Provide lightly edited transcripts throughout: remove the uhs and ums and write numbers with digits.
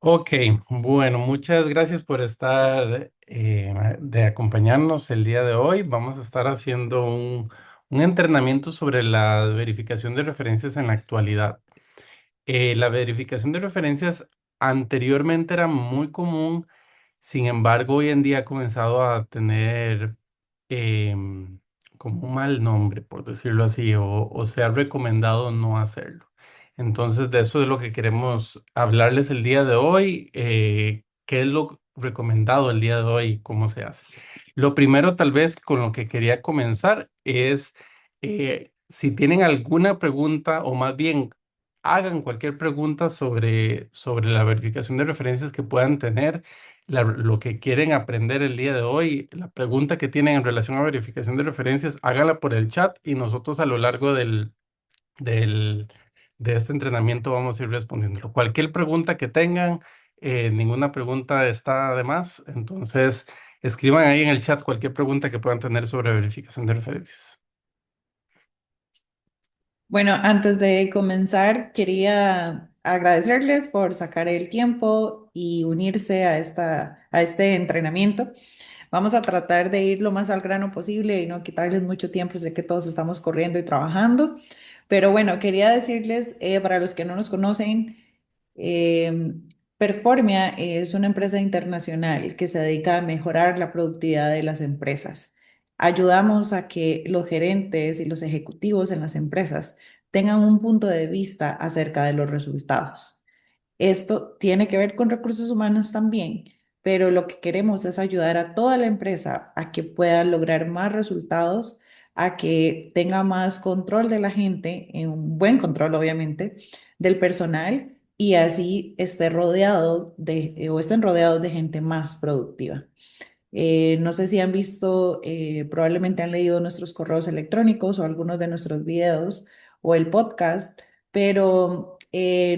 Ok, bueno, muchas gracias por estar de acompañarnos el día de hoy. Vamos a estar haciendo un entrenamiento sobre la verificación de referencias en la actualidad. La verificación de referencias anteriormente era muy común. Sin embargo, hoy en día ha comenzado a tener como un mal nombre, por decirlo así, o se ha recomendado no hacerlo. Entonces, de eso es lo que queremos hablarles el día de hoy. ¿Qué es lo recomendado el día de hoy y cómo se hace? Lo primero, tal vez, con lo que quería comenzar es si tienen alguna pregunta o más bien hagan cualquier pregunta sobre la verificación de referencias que puedan tener, lo que quieren aprender el día de hoy, la pregunta que tienen en relación a verificación de referencias, háganla por el chat y nosotros a lo largo del, de este entrenamiento vamos a ir respondiendo. Cualquier pregunta que tengan, ninguna pregunta está de más, entonces escriban ahí en el chat cualquier pregunta que puedan tener sobre verificación de referencias. Bueno, antes de comenzar, quería agradecerles por sacar el tiempo y unirse a este entrenamiento. Vamos a tratar de ir lo más al grano posible y no quitarles mucho tiempo. Sé que todos estamos corriendo y trabajando, pero bueno, quería decirles, para los que no nos conocen, eh, Performia es una empresa internacional que se dedica a mejorar la productividad de las empresas. Ayudamos a que los gerentes y los ejecutivos en las empresas tengan un punto de vista acerca de los resultados. Esto tiene que ver con recursos humanos también, pero lo que queremos es ayudar a toda la empresa a que pueda lograr más resultados, a que tenga más control de la gente, en un buen control obviamente, del personal y así esté rodeado o estén rodeados de gente más productiva. No sé si han visto, probablemente han leído nuestros correos electrónicos o algunos de nuestros videos o el podcast, pero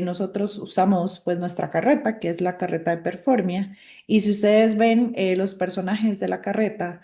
nosotros usamos pues nuestra carreta, que es la carreta de Performia, y si ustedes ven los personajes de la carreta,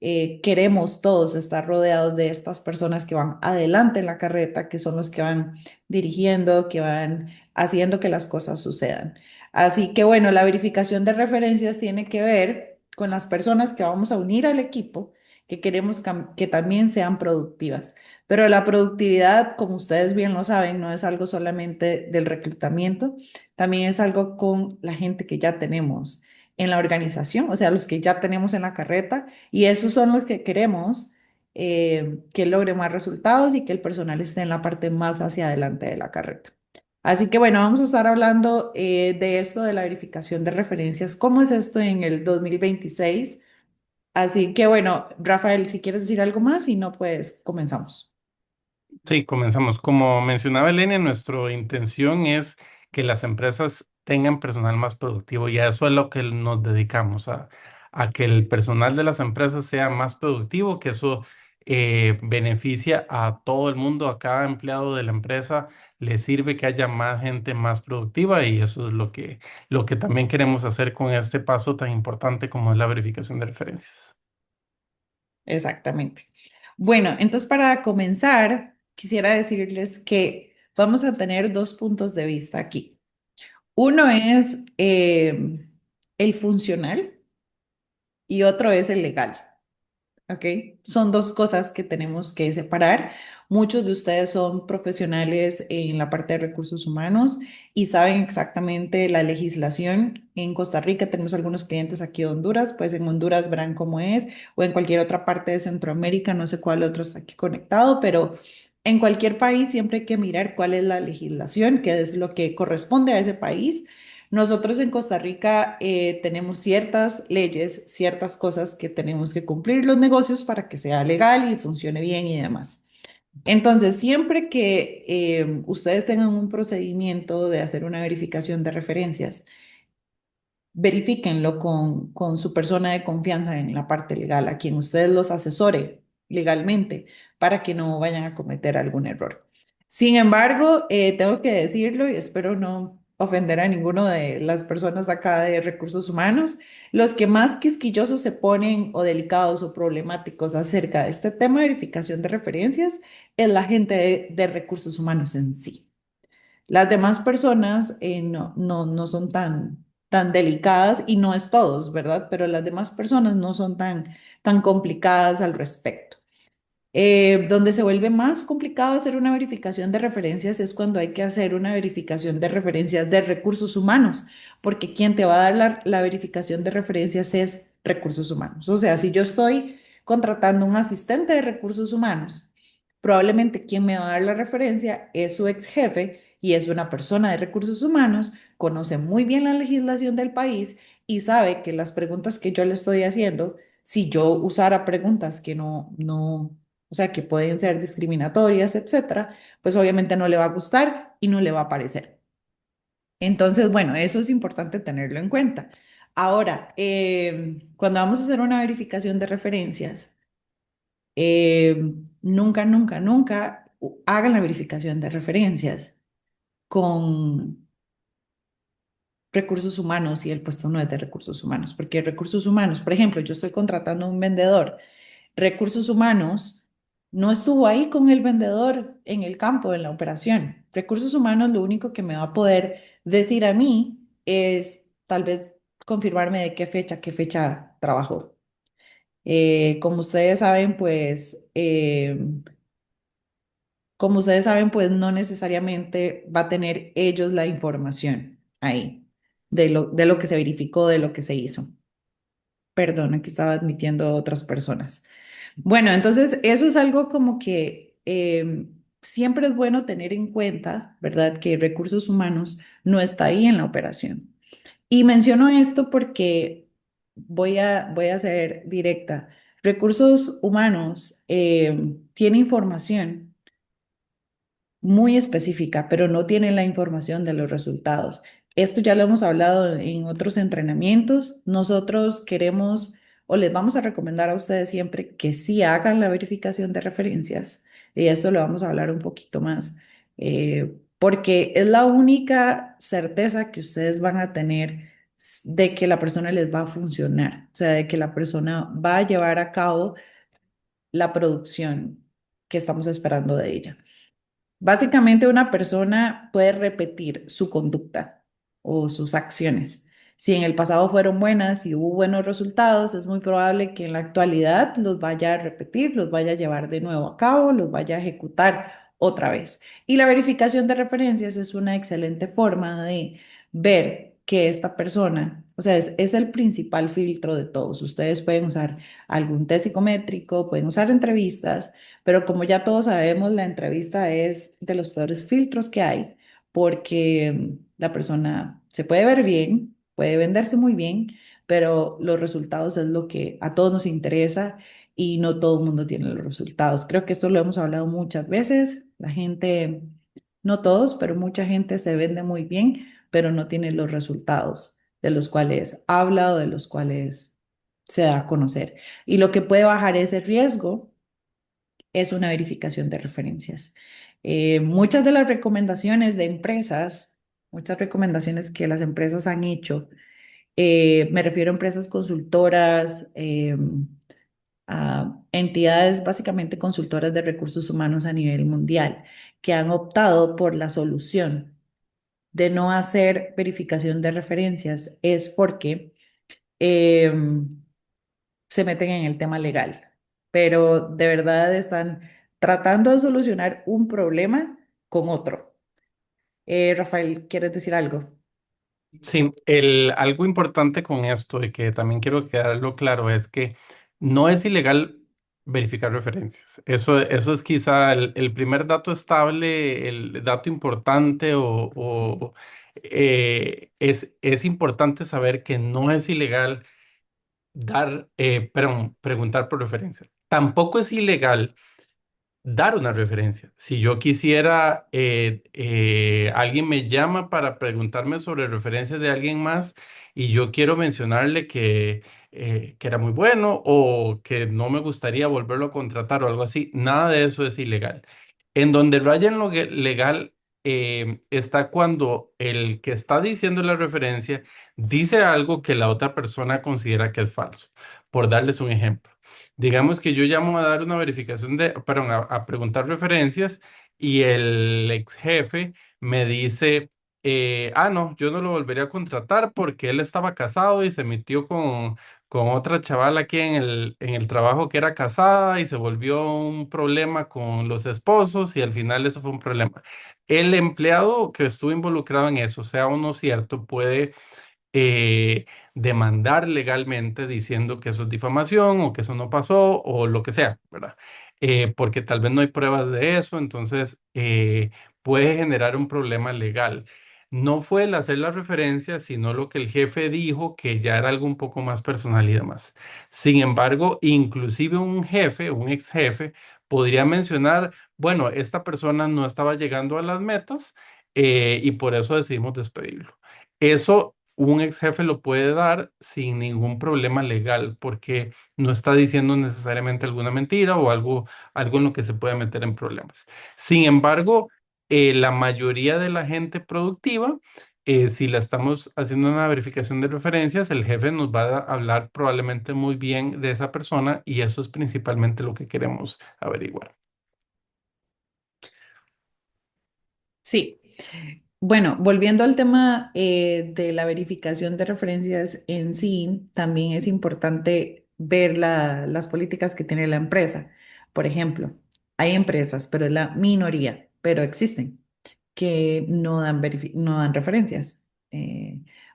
queremos todos estar rodeados de estas personas que van adelante en la carreta, que son los que van dirigiendo, que van haciendo que las cosas sucedan. Así que bueno, la verificación de referencias tiene que ver con las personas que vamos a unir al equipo, que queremos que también sean productivas. Pero la productividad, como ustedes bien lo saben, no es algo solamente del reclutamiento, también es algo con la gente que ya tenemos en la organización, o sea, los que ya tenemos en la carreta, y esos son los que queremos que logre más resultados y que el personal esté en la parte más hacia adelante de la carreta. Así que bueno, vamos a estar hablando de esto de la verificación de referencias. ¿Cómo es esto en el 2026? Así que bueno, Rafael, si quieres decir algo más, y no, pues comenzamos. Sí, comenzamos. Como mencionaba Elena, nuestra intención es que las empresas tengan personal más productivo y a eso es lo que nos dedicamos, a que el personal de las empresas sea más productivo, que eso beneficia a todo el mundo, a cada empleado de la empresa, le sirve que haya más gente más productiva y eso es lo que también queremos hacer con este paso tan importante como es la verificación de referencias. Exactamente. Bueno, entonces para comenzar, quisiera decirles que vamos a tener dos puntos de vista aquí. Uno es el funcional y otro es el legal. ¿Ok? Son dos cosas que tenemos que separar. Muchos de ustedes son profesionales en la parte de recursos humanos y saben exactamente la legislación. En Costa Rica tenemos algunos clientes aquí de Honduras, pues en Honduras verán cómo es, o en cualquier otra parte de Centroamérica, no sé cuál otro está aquí conectado, pero en cualquier país siempre hay que mirar cuál es la legislación, qué es lo que corresponde a ese país. Nosotros en Costa Rica tenemos ciertas leyes, ciertas cosas que tenemos que cumplir los negocios para que sea legal y funcione bien y demás. Entonces, siempre que ustedes tengan un procedimiento de hacer una verificación de referencias, verifíquenlo con su persona de confianza en la parte legal, a quien ustedes los asesore legalmente para que no vayan a cometer algún error. Sin embargo, tengo que decirlo y espero no ofender a ninguno de las personas acá de recursos humanos, los que más quisquillosos se ponen o delicados o problemáticos acerca de este tema de verificación de referencias es la gente de recursos humanos en sí. Las demás personas no son tan tan delicadas y no es todos, ¿verdad? Pero las demás personas no son tan complicadas al respecto. Donde se vuelve más complicado hacer una verificación de referencias es cuando hay que hacer una verificación de referencias de recursos humanos, porque quien te va a dar la verificación de referencias es recursos humanos. O sea, si yo estoy contratando un asistente de recursos humanos, probablemente quien me va a dar la referencia es su ex jefe y es una persona de recursos humanos, conoce muy bien la legislación del país y sabe que las preguntas que yo le estoy haciendo, si yo usara preguntas que no, o sea, que pueden ser discriminatorias, etcétera, pues obviamente no le va a gustar y no le va a parecer. Entonces, bueno, eso es importante tenerlo en cuenta. Ahora, cuando vamos a hacer una verificación de referencias, nunca hagan la verificación de referencias con recursos humanos y el puesto no es de recursos humanos, porque recursos humanos, por ejemplo, yo estoy contratando a un vendedor. Recursos humanos no estuvo ahí con el vendedor en el campo, en la operación. Recursos humanos lo único que me va a poder decir a mí es tal vez confirmarme de qué fecha trabajó. Como ustedes saben, como ustedes saben, pues no necesariamente va a tener ellos la información ahí de lo que se verificó, de lo que se hizo. Perdón, aquí estaba admitiendo a otras personas. Bueno, entonces eso es algo como que siempre es bueno tener en cuenta, ¿verdad? Que recursos humanos no está ahí en la operación. Y menciono esto porque voy a ser directa. Recursos humanos tiene información muy específica, pero no tienen la información de los resultados. Esto ya lo hemos hablado en otros entrenamientos. Nosotros queremos o les vamos a recomendar a ustedes siempre que sí hagan la verificación de referencias. Y esto lo vamos a hablar un poquito más, porque es la única certeza que ustedes van a tener de que la persona les va a funcionar, o sea, de que la persona va a llevar a cabo la producción que estamos esperando de ella. Básicamente, una persona puede repetir su conducta o sus acciones. Si en el pasado fueron buenas y hubo buenos resultados, es muy probable que en la actualidad los vaya a repetir, los vaya a llevar de nuevo a cabo, los vaya a ejecutar otra vez. Y la verificación de referencias es una excelente forma de ver que esta persona, o sea, es el principal filtro de todos. Ustedes pueden usar algún test psicométrico, pueden usar entrevistas, pero como ya todos sabemos, la entrevista es de los peores filtros que hay, porque la persona se puede ver bien, puede venderse muy bien, pero los resultados es lo que a todos nos interesa y no todo el mundo tiene los resultados. Creo que esto lo hemos hablado muchas veces. La gente, no todos, pero mucha gente se vende muy bien, pero no tiene los resultados de los cuales habla o de los cuales se da a conocer. Y lo que puede bajar ese riesgo es una verificación de referencias. Muchas de las recomendaciones de empresas, muchas recomendaciones que las empresas han hecho, me refiero a empresas consultoras, a entidades básicamente consultoras de recursos humanos a nivel mundial, que han optado por la solución de no hacer verificación de referencias, es porque se meten en el tema legal, pero de verdad están tratando de solucionar un problema con otro. Rafael, ¿quieres decir algo? Sí, algo importante con esto y que también quiero quedarlo claro es que no es ilegal verificar referencias. Eso es quizá el primer dato estable, el dato importante es importante saber que no es ilegal perdón, preguntar por referencias. Tampoco es ilegal dar una referencia. Si yo quisiera, alguien me llama para preguntarme sobre referencias de alguien más y yo quiero mencionarle que era muy bueno o que no me gustaría volverlo a contratar o algo así, nada de eso es ilegal. En donde raya en lo legal está cuando el que está diciendo la referencia dice algo que la otra persona considera que es falso. Por darles un ejemplo. Digamos que yo llamo a dar una verificación a preguntar referencias y el ex jefe me dice, No, yo no lo volvería a contratar porque él estaba casado y se metió con otra chavala aquí en el trabajo que era casada y se volvió un problema con los esposos y al final eso fue un problema. El empleado que estuvo involucrado en eso, sea o no cierto, puede demandar legalmente diciendo que eso es difamación o que eso no pasó o lo que sea, ¿verdad? Porque tal vez no hay pruebas de eso, entonces puede generar un problema legal. No fue el hacer la referencia, sino lo que el jefe dijo, que ya era algo un poco más personal y demás. Sin embargo, inclusive un jefe, un ex jefe, podría mencionar, bueno, esta persona no estaba llegando a las metas y por eso decidimos despedirlo. Eso un ex jefe lo puede dar sin ningún problema legal, porque no está diciendo necesariamente alguna mentira o algo en lo que se puede meter en problemas. Sin embargo, la mayoría de la gente productiva, si la estamos haciendo una verificación de referencias, el jefe nos va a hablar probablemente muy bien de esa persona y eso es principalmente lo que queremos averiguar. Sí. Bueno, volviendo al tema de la verificación de referencias en sí, también es importante ver las políticas que tiene la empresa. Por ejemplo, hay empresas, pero es la minoría, pero existen que no dan referencias.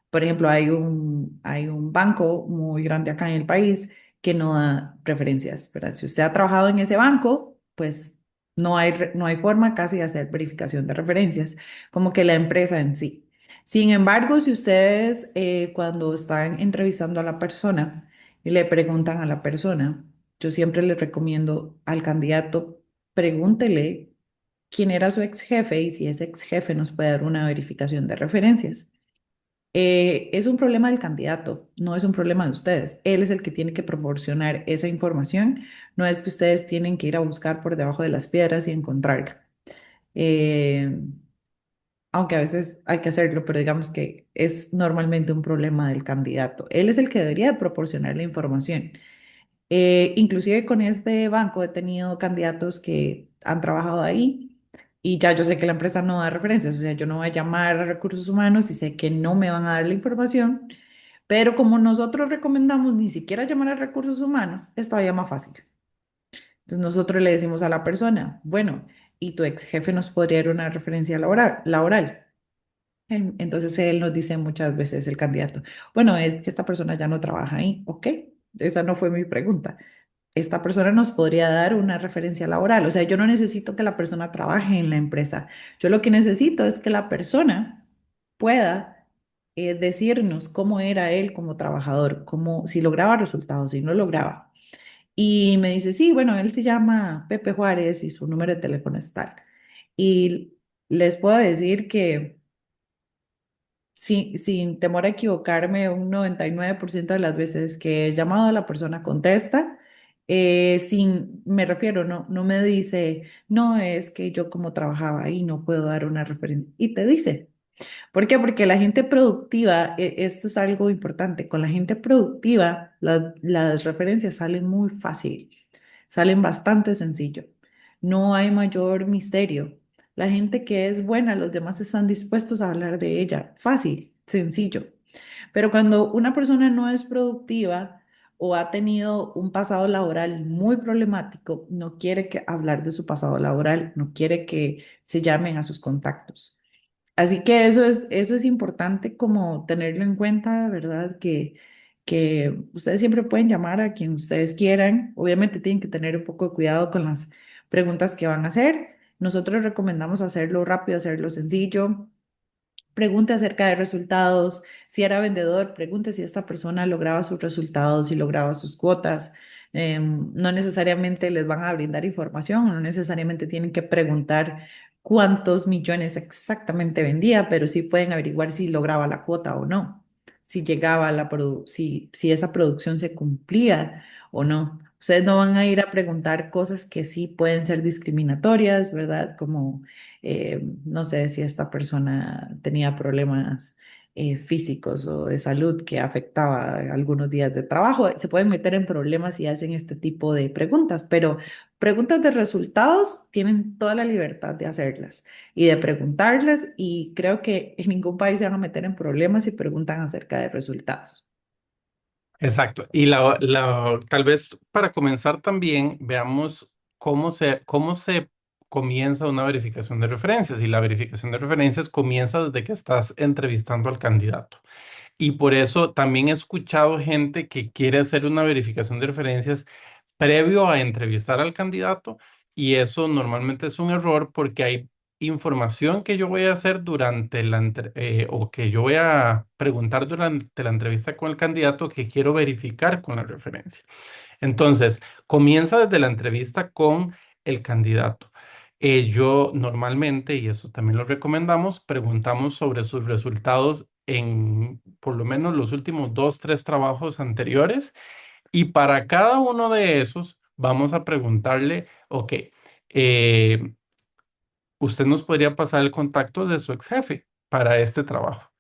Por ejemplo, hay un banco muy grande acá en el país que no da referencias, ¿verdad? Si usted ha trabajado en ese banco, pues no hay forma casi de hacer verificación de referencias, como que la empresa en sí. Sin embargo, si ustedes cuando están entrevistando a la persona y le preguntan a la persona, yo siempre les recomiendo al candidato, pregúntele quién era su ex jefe y si ese ex jefe nos puede dar una verificación de referencias. Es un problema del candidato, no es un problema de ustedes. Él es el que tiene que proporcionar esa información, no es que ustedes tienen que ir a buscar por debajo de las piedras y encontrarla. Eh, Aunque a veces hay que hacerlo, pero digamos que es normalmente un problema del candidato. Él es el que debería proporcionar la información. Inclusive con este banco he tenido candidatos que han trabajado ahí y ya yo sé que la empresa no da referencias, o sea, yo no voy a llamar a recursos humanos y sé que no me van a dar la información, pero como nosotros recomendamos ni siquiera llamar a recursos humanos, es todavía más fácil. Entonces nosotros le decimos a la persona, bueno, y tu ex jefe nos podría dar una referencia laboral. Entonces él nos dice muchas veces el candidato, bueno, es que esta persona ya no trabaja ahí, ok, esa no fue mi pregunta. Esta persona nos podría dar una referencia laboral. O sea, yo no necesito que la persona trabaje en la empresa. Yo lo que necesito es que la persona pueda decirnos cómo era él como trabajador, cómo, si lograba resultados, si no lograba. Y me dice, sí, bueno, él se llama Pepe Juárez y su número de teléfono es tal. Y les puedo decir que sin temor a equivocarme, un 99% de las veces que he llamado a la persona contesta, me refiero, no me dice, no es que yo como trabajaba ahí no puedo dar una referencia. Y te dice, ¿por qué? Porque la gente productiva, esto es algo importante, con la gente productiva las referencias salen muy fácil, salen bastante sencillo, no hay mayor misterio. La gente que es buena, los demás están dispuestos a hablar de ella, fácil, sencillo. Pero cuando una persona no es productiva o ha tenido un pasado laboral muy problemático, no quiere hablar de su pasado laboral, no quiere que se llamen a sus contactos. Así que eso es importante como tenerlo en cuenta, ¿verdad? Que ustedes siempre pueden llamar a quien ustedes quieran. Obviamente tienen que tener un poco de cuidado con las preguntas que van a hacer. Nosotros recomendamos hacerlo rápido, hacerlo sencillo. Pregunte acerca de resultados. Si era vendedor, pregunte si esta persona lograba sus resultados, si lograba sus cuotas. No necesariamente les van a brindar información, no necesariamente tienen que preguntar cuántos millones exactamente vendía, pero sí pueden averiguar si lograba la cuota o no, si llegaba a si esa producción se cumplía o no. Ustedes no van a ir a preguntar cosas que sí pueden ser discriminatorias, ¿verdad? Como no sé si esta persona tenía problemas físicos o de salud que afectaba algunos días de trabajo. Se pueden meter en problemas si hacen este tipo de preguntas, pero Preguntas de resultados tienen toda la libertad de hacerlas y de preguntarlas y creo que en ningún país se van a meter en problemas si preguntan acerca de resultados. Exacto. Y tal vez para comenzar también veamos cómo se comienza una verificación de referencias. Y la verificación de referencias comienza desde que estás entrevistando al candidato. Y por eso también he escuchado gente que quiere hacer una verificación de referencias previo a entrevistar al candidato y eso normalmente es un error porque hay información que yo voy a hacer durante o que yo voy a preguntar durante la entrevista con el candidato que quiero verificar con la referencia. Entonces, comienza desde la entrevista con el candidato. Yo normalmente, y eso también lo recomendamos, preguntamos sobre sus resultados en por lo menos los últimos dos, tres trabajos anteriores. Y para cada uno de esos, vamos a preguntarle, ok, eh, usted nos podría pasar el contacto de su ex jefe para este trabajo.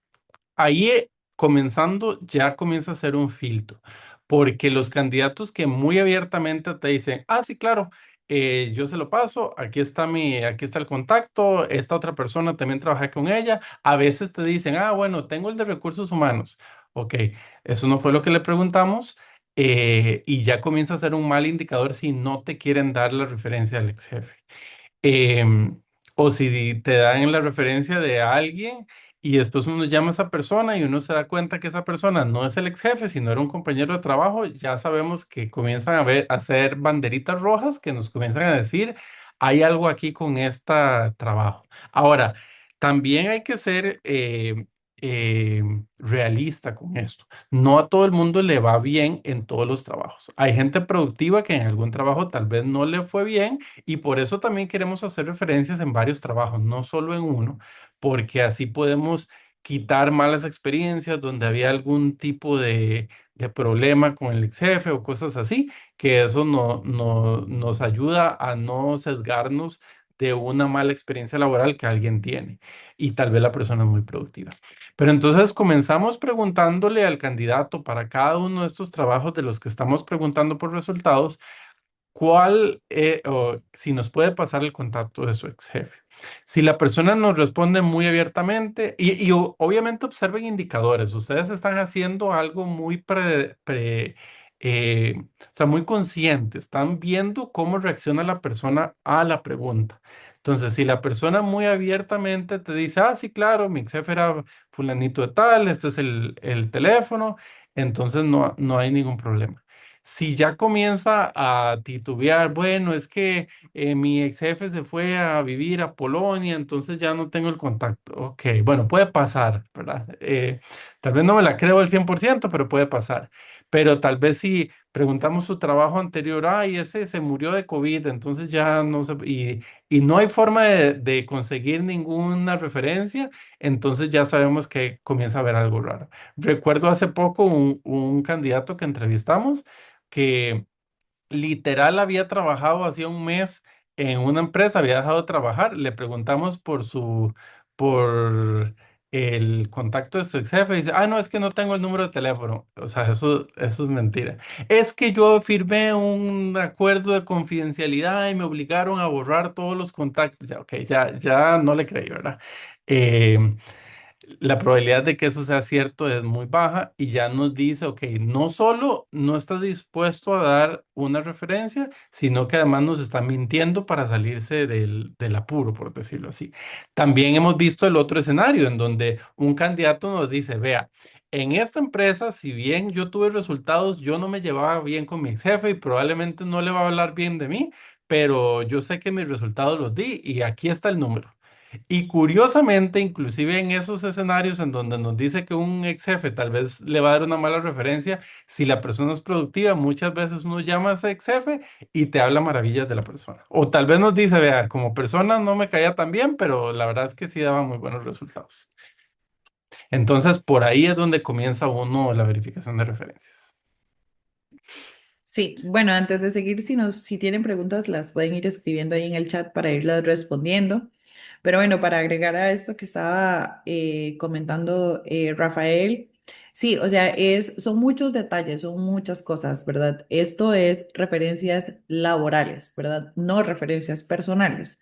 Ahí comenzando ya comienza a ser un filtro, porque los candidatos que muy abiertamente te dicen, ah, sí, claro, yo se lo paso, aquí está el contacto, esta otra persona también trabajé con ella, a veces te dicen, ah, bueno, tengo el de recursos humanos, ok, eso no fue lo que le preguntamos. Y ya comienza a ser un mal indicador si no te quieren dar la referencia del ex jefe. Em, o si te dan la referencia de alguien y después uno llama a esa persona y uno se da cuenta que esa persona no es el ex jefe, sino era un compañero de trabajo, ya sabemos que comienzan a hacer banderitas rojas que nos comienzan a decir, hay algo aquí con este trabajo. Ahora, también hay que ser realista con esto. No a todo el mundo le va bien en todos los trabajos. Hay gente productiva que en algún trabajo tal vez no le fue bien y por eso también queremos hacer referencias en varios trabajos, no solo en uno, porque así podemos quitar malas experiencias donde había algún tipo de problema con el ex jefe o cosas así, que eso nos ayuda a no sesgarnos de una mala experiencia laboral que alguien tiene y tal vez la persona es muy productiva. Pero entonces comenzamos preguntándole al candidato para cada uno de estos trabajos de los que estamos preguntando por resultados o si nos puede pasar el contacto de su ex jefe. Si la persona nos responde muy abiertamente obviamente observen indicadores, ustedes están haciendo algo muy o sea, muy consciente, están viendo cómo reacciona la persona a la pregunta. Entonces, si la persona muy abiertamente te dice, ah, sí, claro, mi ex jefe era fulanito de tal, este es el teléfono, entonces no hay ningún problema. Si ya comienza a titubear, bueno, es que mi ex jefe se fue a vivir a Polonia, entonces ya no tengo el contacto. Ok, bueno, puede pasar, ¿verdad? Tal vez no me la creo al 100%, pero puede pasar. Pero tal vez si preguntamos su trabajo anterior, ay, ese se murió de COVID, entonces ya no se, y no hay forma de conseguir ninguna referencia, entonces ya sabemos que comienza a haber algo raro. Recuerdo hace poco un candidato que entrevistamos que literal había trabajado hacía un mes en una empresa, había dejado de trabajar, le preguntamos por el contacto de su ex jefe y dice, ah, no, es que no tengo el número de teléfono. O sea, eso es mentira. Es que yo firmé un acuerdo de confidencialidad y me obligaron a borrar todos los contactos. Ya, ok, ya no le creí, ¿verdad? Eh, la probabilidad de que eso sea cierto es muy baja y ya nos dice, ok, no solo no está dispuesto a dar una referencia, sino que además nos está mintiendo para salirse del apuro, por decirlo así. También hemos visto el otro escenario en donde un candidato nos dice, vea, en esta empresa, si bien yo tuve resultados, yo no me llevaba bien con mi ex jefe y probablemente no le va a hablar bien de mí, pero yo sé que mis resultados los di y aquí está el número. Y curiosamente, inclusive en esos escenarios en donde nos dice que un ex jefe tal vez le va a dar una mala referencia, si la persona es productiva, muchas veces uno llama a ese ex jefe y te habla maravillas de la persona. O tal vez nos dice, vea, como persona no me caía tan bien, pero la verdad es que sí daba muy buenos resultados. Entonces, por ahí es donde comienza uno la verificación de referencias. Sí, bueno, antes de seguir, si tienen preguntas, las pueden ir escribiendo ahí en el chat para irlas respondiendo. Pero bueno, para agregar a esto que estaba comentando Rafael, Sí, o sea, son muchos detalles, son muchas cosas, ¿verdad? Esto es referencias laborales, ¿verdad? No referencias personales.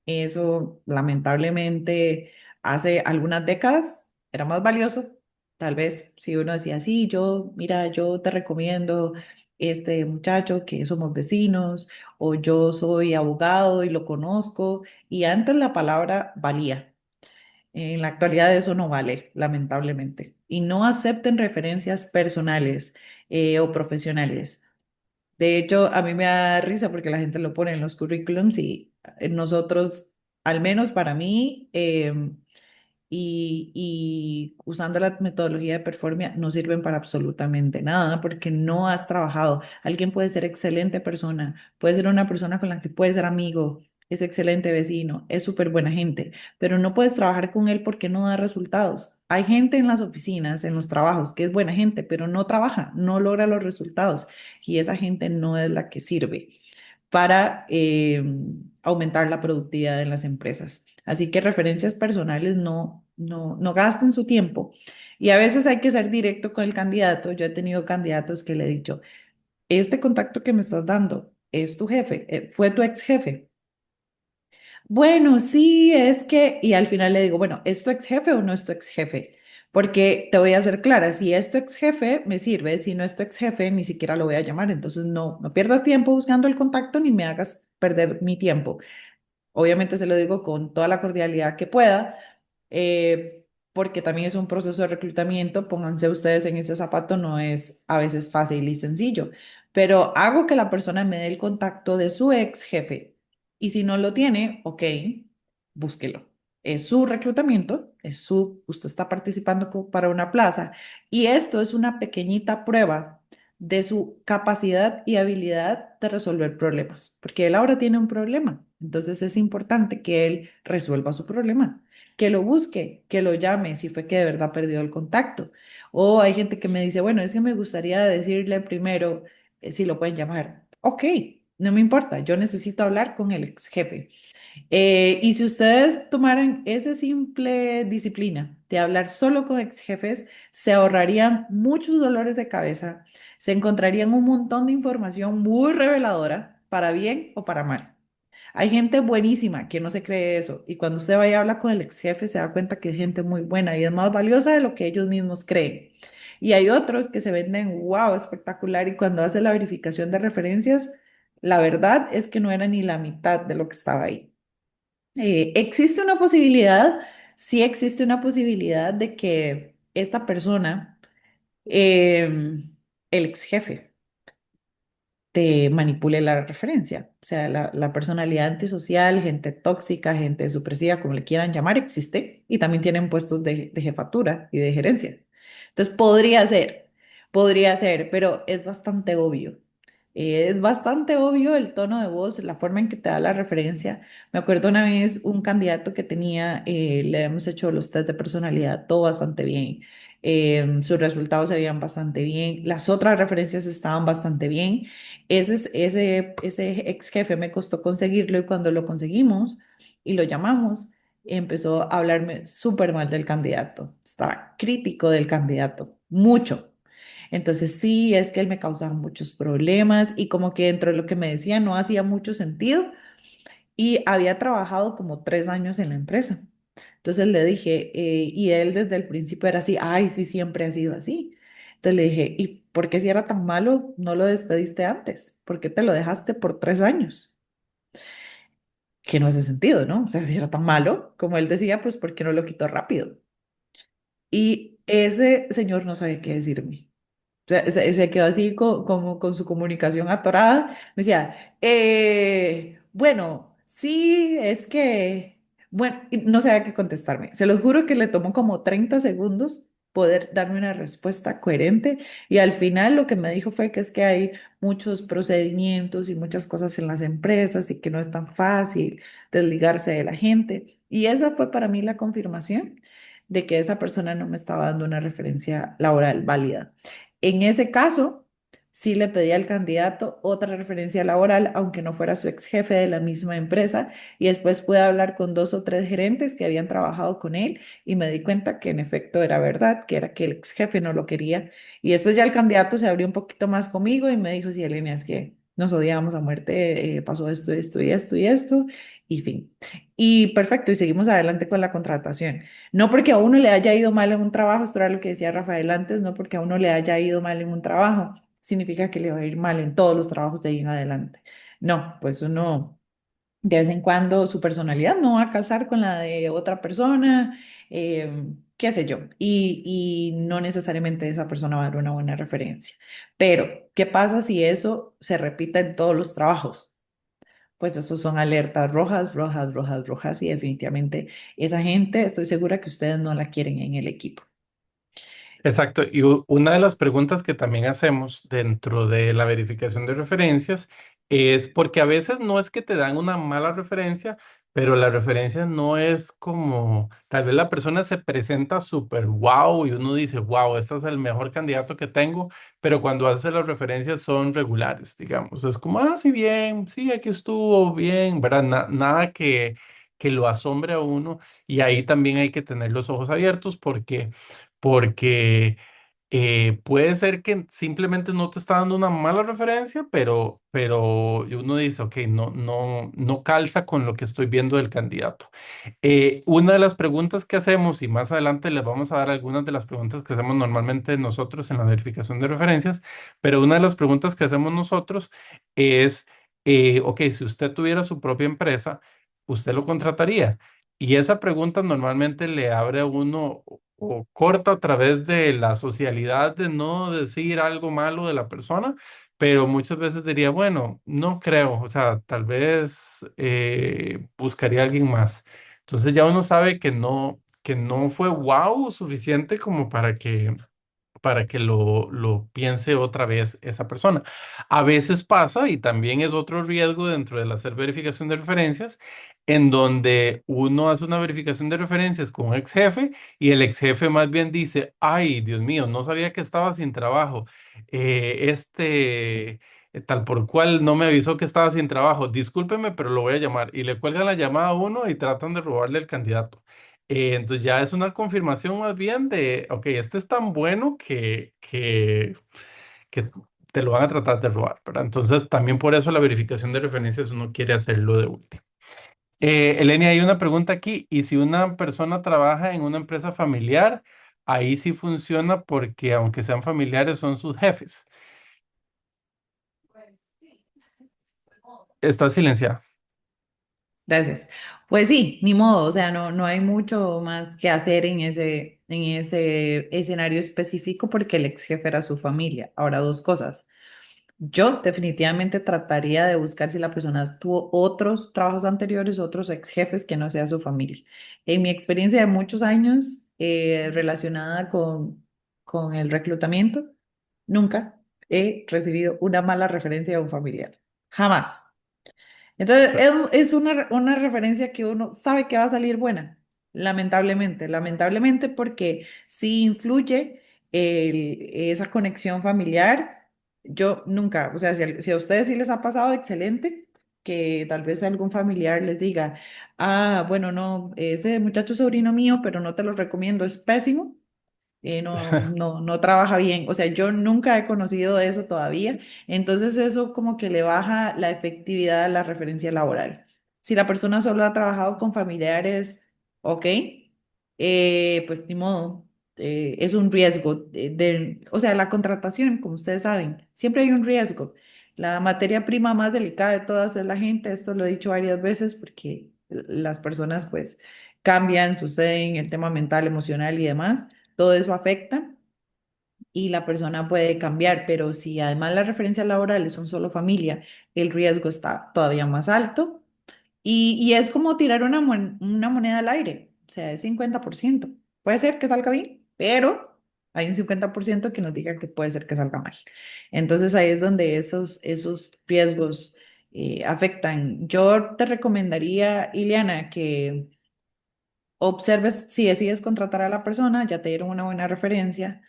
Eso, lamentablemente, hace algunas décadas era más valioso. Tal vez si uno decía, sí, mira, yo te recomiendo este muchacho que somos vecinos, o yo soy abogado y lo conozco, y antes la palabra valía. En la actualidad eso no vale, lamentablemente. Y no acepten referencias personales o profesionales. De hecho, a mí me da risa porque la gente lo pone en los currículums y nosotros, al menos para mí, y usando la metodología de Performia no sirven para absolutamente nada porque no has trabajado. Alguien puede ser excelente persona, puede ser una persona con la que puedes ser amigo, es excelente vecino, es súper buena gente, pero no puedes trabajar con él porque no da resultados. Hay gente en las oficinas, en los trabajos, que es buena gente, pero no trabaja, no logra los resultados y esa gente no es la que sirve para aumentar la productividad en las empresas. Así que referencias personales no gasten su tiempo. Y a veces hay que ser directo con el candidato. Yo he tenido candidatos que le he dicho, este contacto que me estás dando es tu jefe, fue tu ex jefe. Bueno, sí, es que, y al final le digo, bueno, ¿es tu ex jefe o no es tu ex jefe? Porque te voy a ser clara, si es tu ex jefe, me sirve, si no es tu ex jefe, ni siquiera lo voy a llamar. Entonces, no pierdas tiempo buscando el contacto ni me hagas perder mi tiempo. Obviamente se lo digo con toda la cordialidad que pueda, porque también es un proceso de reclutamiento. Pónganse ustedes en ese zapato, no es a veces fácil y sencillo, pero hago que la persona me dé el contacto de su ex jefe. Y si no lo tiene, ok, búsquelo. Es su reclutamiento, usted está participando para una plaza y esto es una pequeñita prueba de su capacidad y habilidad de resolver problemas, porque él ahora tiene un problema, entonces es importante que él resuelva su problema, que lo busque, que lo llame si fue que de verdad perdió el contacto. O hay gente que me dice, bueno, es que me gustaría decirle primero si lo pueden llamar. Ok, no me importa, yo necesito hablar con el ex jefe. Y si ustedes tomaran esa simple disciplina de hablar solo con ex jefes, se ahorrarían muchos dolores de cabeza, se encontrarían un montón de información muy reveladora, para bien o para mal. Hay gente buenísima que no se cree eso, y cuando usted vaya a hablar con el ex jefe se da cuenta que es gente muy buena y es más valiosa de lo que ellos mismos creen. Y hay otros que se venden, wow, espectacular, y cuando hace la verificación de referencias, la verdad es que no era ni la mitad de lo que estaba ahí. Existe una posibilidad, sí existe una posibilidad de que esta persona, el ex jefe, te manipule la referencia. O sea, la personalidad antisocial, gente tóxica, gente supresiva, como le quieran llamar, existe y también tienen puestos de jefatura y de gerencia. Entonces, podría ser, pero es bastante obvio. Es bastante obvio el tono de voz, la forma en que te da la referencia. Me acuerdo una vez un candidato que tenía, le habíamos hecho los test de personalidad, todo bastante bien. Sus resultados se veían bastante bien, las otras referencias estaban bastante bien. Ese ex jefe me costó conseguirlo y cuando lo conseguimos y lo llamamos, empezó a hablarme súper mal del candidato. Estaba crítico del candidato, mucho. Entonces sí, es que él me causaba muchos problemas y como que dentro de lo que me decía no hacía mucho sentido y había trabajado como 3 años en la empresa. Entonces le dije, y él desde el principio era así, ay, sí, siempre ha sido así. Entonces le dije, ¿y por qué si era tan malo no lo despediste antes? ¿Por qué te lo dejaste por 3 años? Que no hace sentido, ¿no? O sea, si era tan malo, como él decía, pues ¿por qué no lo quitó rápido? Y ese señor no sabía qué decirme. O sea, se quedó así como con su comunicación atorada. Me decía, bueno, sí, es que, bueno, y no sabía qué contestarme. Se los juro que le tomó como 30 segundos poder darme una respuesta coherente y al final lo que me dijo fue que es que hay muchos procedimientos y muchas cosas en las empresas y que no es tan fácil desligarse de la gente. Y esa fue para mí la confirmación de que esa persona no me estaba dando una referencia laboral válida. En ese caso, sí le pedí al candidato otra referencia laboral, aunque no fuera su ex jefe de la misma empresa, y después pude hablar con dos o tres gerentes que habían trabajado con él y me di cuenta que en efecto era verdad, que era que el ex jefe no lo quería. Y después ya el candidato se abrió un poquito más conmigo y me dijo, sí, Elena, es que nos odiábamos a muerte, pasó esto, esto y esto y esto, y fin. Y perfecto, y seguimos adelante con la contratación. No porque a uno le haya ido mal en un trabajo, esto era lo que decía Rafael antes, no porque a uno le haya ido mal en un trabajo, significa que le va a ir mal en todos los trabajos de ahí en adelante. No, pues uno de vez en cuando su personalidad no va a calzar con la de otra persona, qué sé yo, y no necesariamente esa persona va a dar una buena referencia. Pero, ¿qué pasa si eso se repite en todos los trabajos? Pues esos son alertas rojas, rojas, rojas, rojas y definitivamente esa gente estoy segura que ustedes no la quieren en el equipo. Exacto. Y una de las preguntas que también hacemos dentro de la verificación de referencias es porque a veces no es que te dan una mala referencia, pero la referencia no es como, tal vez la persona se presenta súper wow y uno dice, wow, este es el mejor candidato que tengo, pero cuando hace las referencias son regulares, digamos. Es como, ah, sí, bien, sí, aquí estuvo bien, ¿verdad? Nada que lo asombre a uno y ahí también hay que tener los ojos abiertos porque puede ser que simplemente no te está dando una mala referencia, pero uno dice, ok, no calza con lo que estoy viendo del candidato. Una de las preguntas que hacemos, y más adelante les vamos a dar algunas de las preguntas que hacemos normalmente nosotros en la verificación de referencias, pero una de las preguntas que hacemos nosotros es, ok, si usted tuviera su propia empresa, ¿usted lo contrataría? Y esa pregunta normalmente le abre a uno o corta a través de la socialidad de no decir algo malo de la persona, pero muchas veces diría, bueno, no creo, o sea, tal vez buscaría a alguien más. Entonces ya uno sabe que no fue wow suficiente como para que lo piense otra vez esa persona. A veces pasa, y también es otro riesgo dentro del hacer verificación de referencias, en donde uno hace una verificación de referencias con un ex jefe y el ex jefe más bien dice, ay, Dios mío, no sabía que estaba sin trabajo. Tal por cual no me avisó que estaba sin trabajo. Discúlpeme, pero lo voy a llamar. Y le cuelgan la llamada a uno y tratan de robarle el candidato. Entonces ya es una confirmación más bien de, ok, este es tan bueno que te lo van a tratar de robar, ¿verdad? Entonces también por eso la verificación de referencias uno quiere hacerlo de último. Eleni, hay una pregunta aquí, y si una persona trabaja en una empresa familiar, ahí sí funciona porque aunque sean familiares son sus jefes. Está silenciada. Gracias. Pues sí, ni modo, o sea, no hay mucho más que hacer en ese escenario específico porque el ex jefe era su familia. Ahora, dos cosas. Yo definitivamente trataría de buscar si la persona tuvo otros trabajos anteriores, otros ex jefes que no sea su familia. En mi experiencia de muchos años relacionada con el reclutamiento, nunca he recibido una mala referencia de un familiar. Jamás. Entonces, es una referencia que uno sabe que va a salir buena, lamentablemente porque sí influye esa conexión familiar. Yo nunca, o sea, si a ustedes sí les ha pasado, excelente, que tal vez algún familiar les diga, ah, bueno, no, ese muchacho es sobrino mío, pero no te lo recomiendo, es pésimo, no trabaja bien. O sea, yo nunca he conocido eso todavía. Entonces eso como que le baja la efectividad a la referencia laboral. Si la persona solo ha trabajado con familiares, ok, pues ni modo. Es un riesgo o sea, la contratación, como ustedes saben, siempre hay un riesgo. La materia prima más delicada de todas es la gente, esto lo he dicho varias veces porque las personas pues cambian, suceden, el tema mental, emocional y demás todo eso afecta y la persona puede cambiar, pero si además las referencias laborales son solo familia, el riesgo está todavía más alto y es como tirar una moneda al aire, o sea, es 50%. Puede ser que salga bien, pero hay un 50% que nos diga que puede ser que salga mal. Entonces ahí es donde esos riesgos afectan. Yo te recomendaría, Ileana, que observes si decides contratar a la persona, ya te dieron una buena referencia,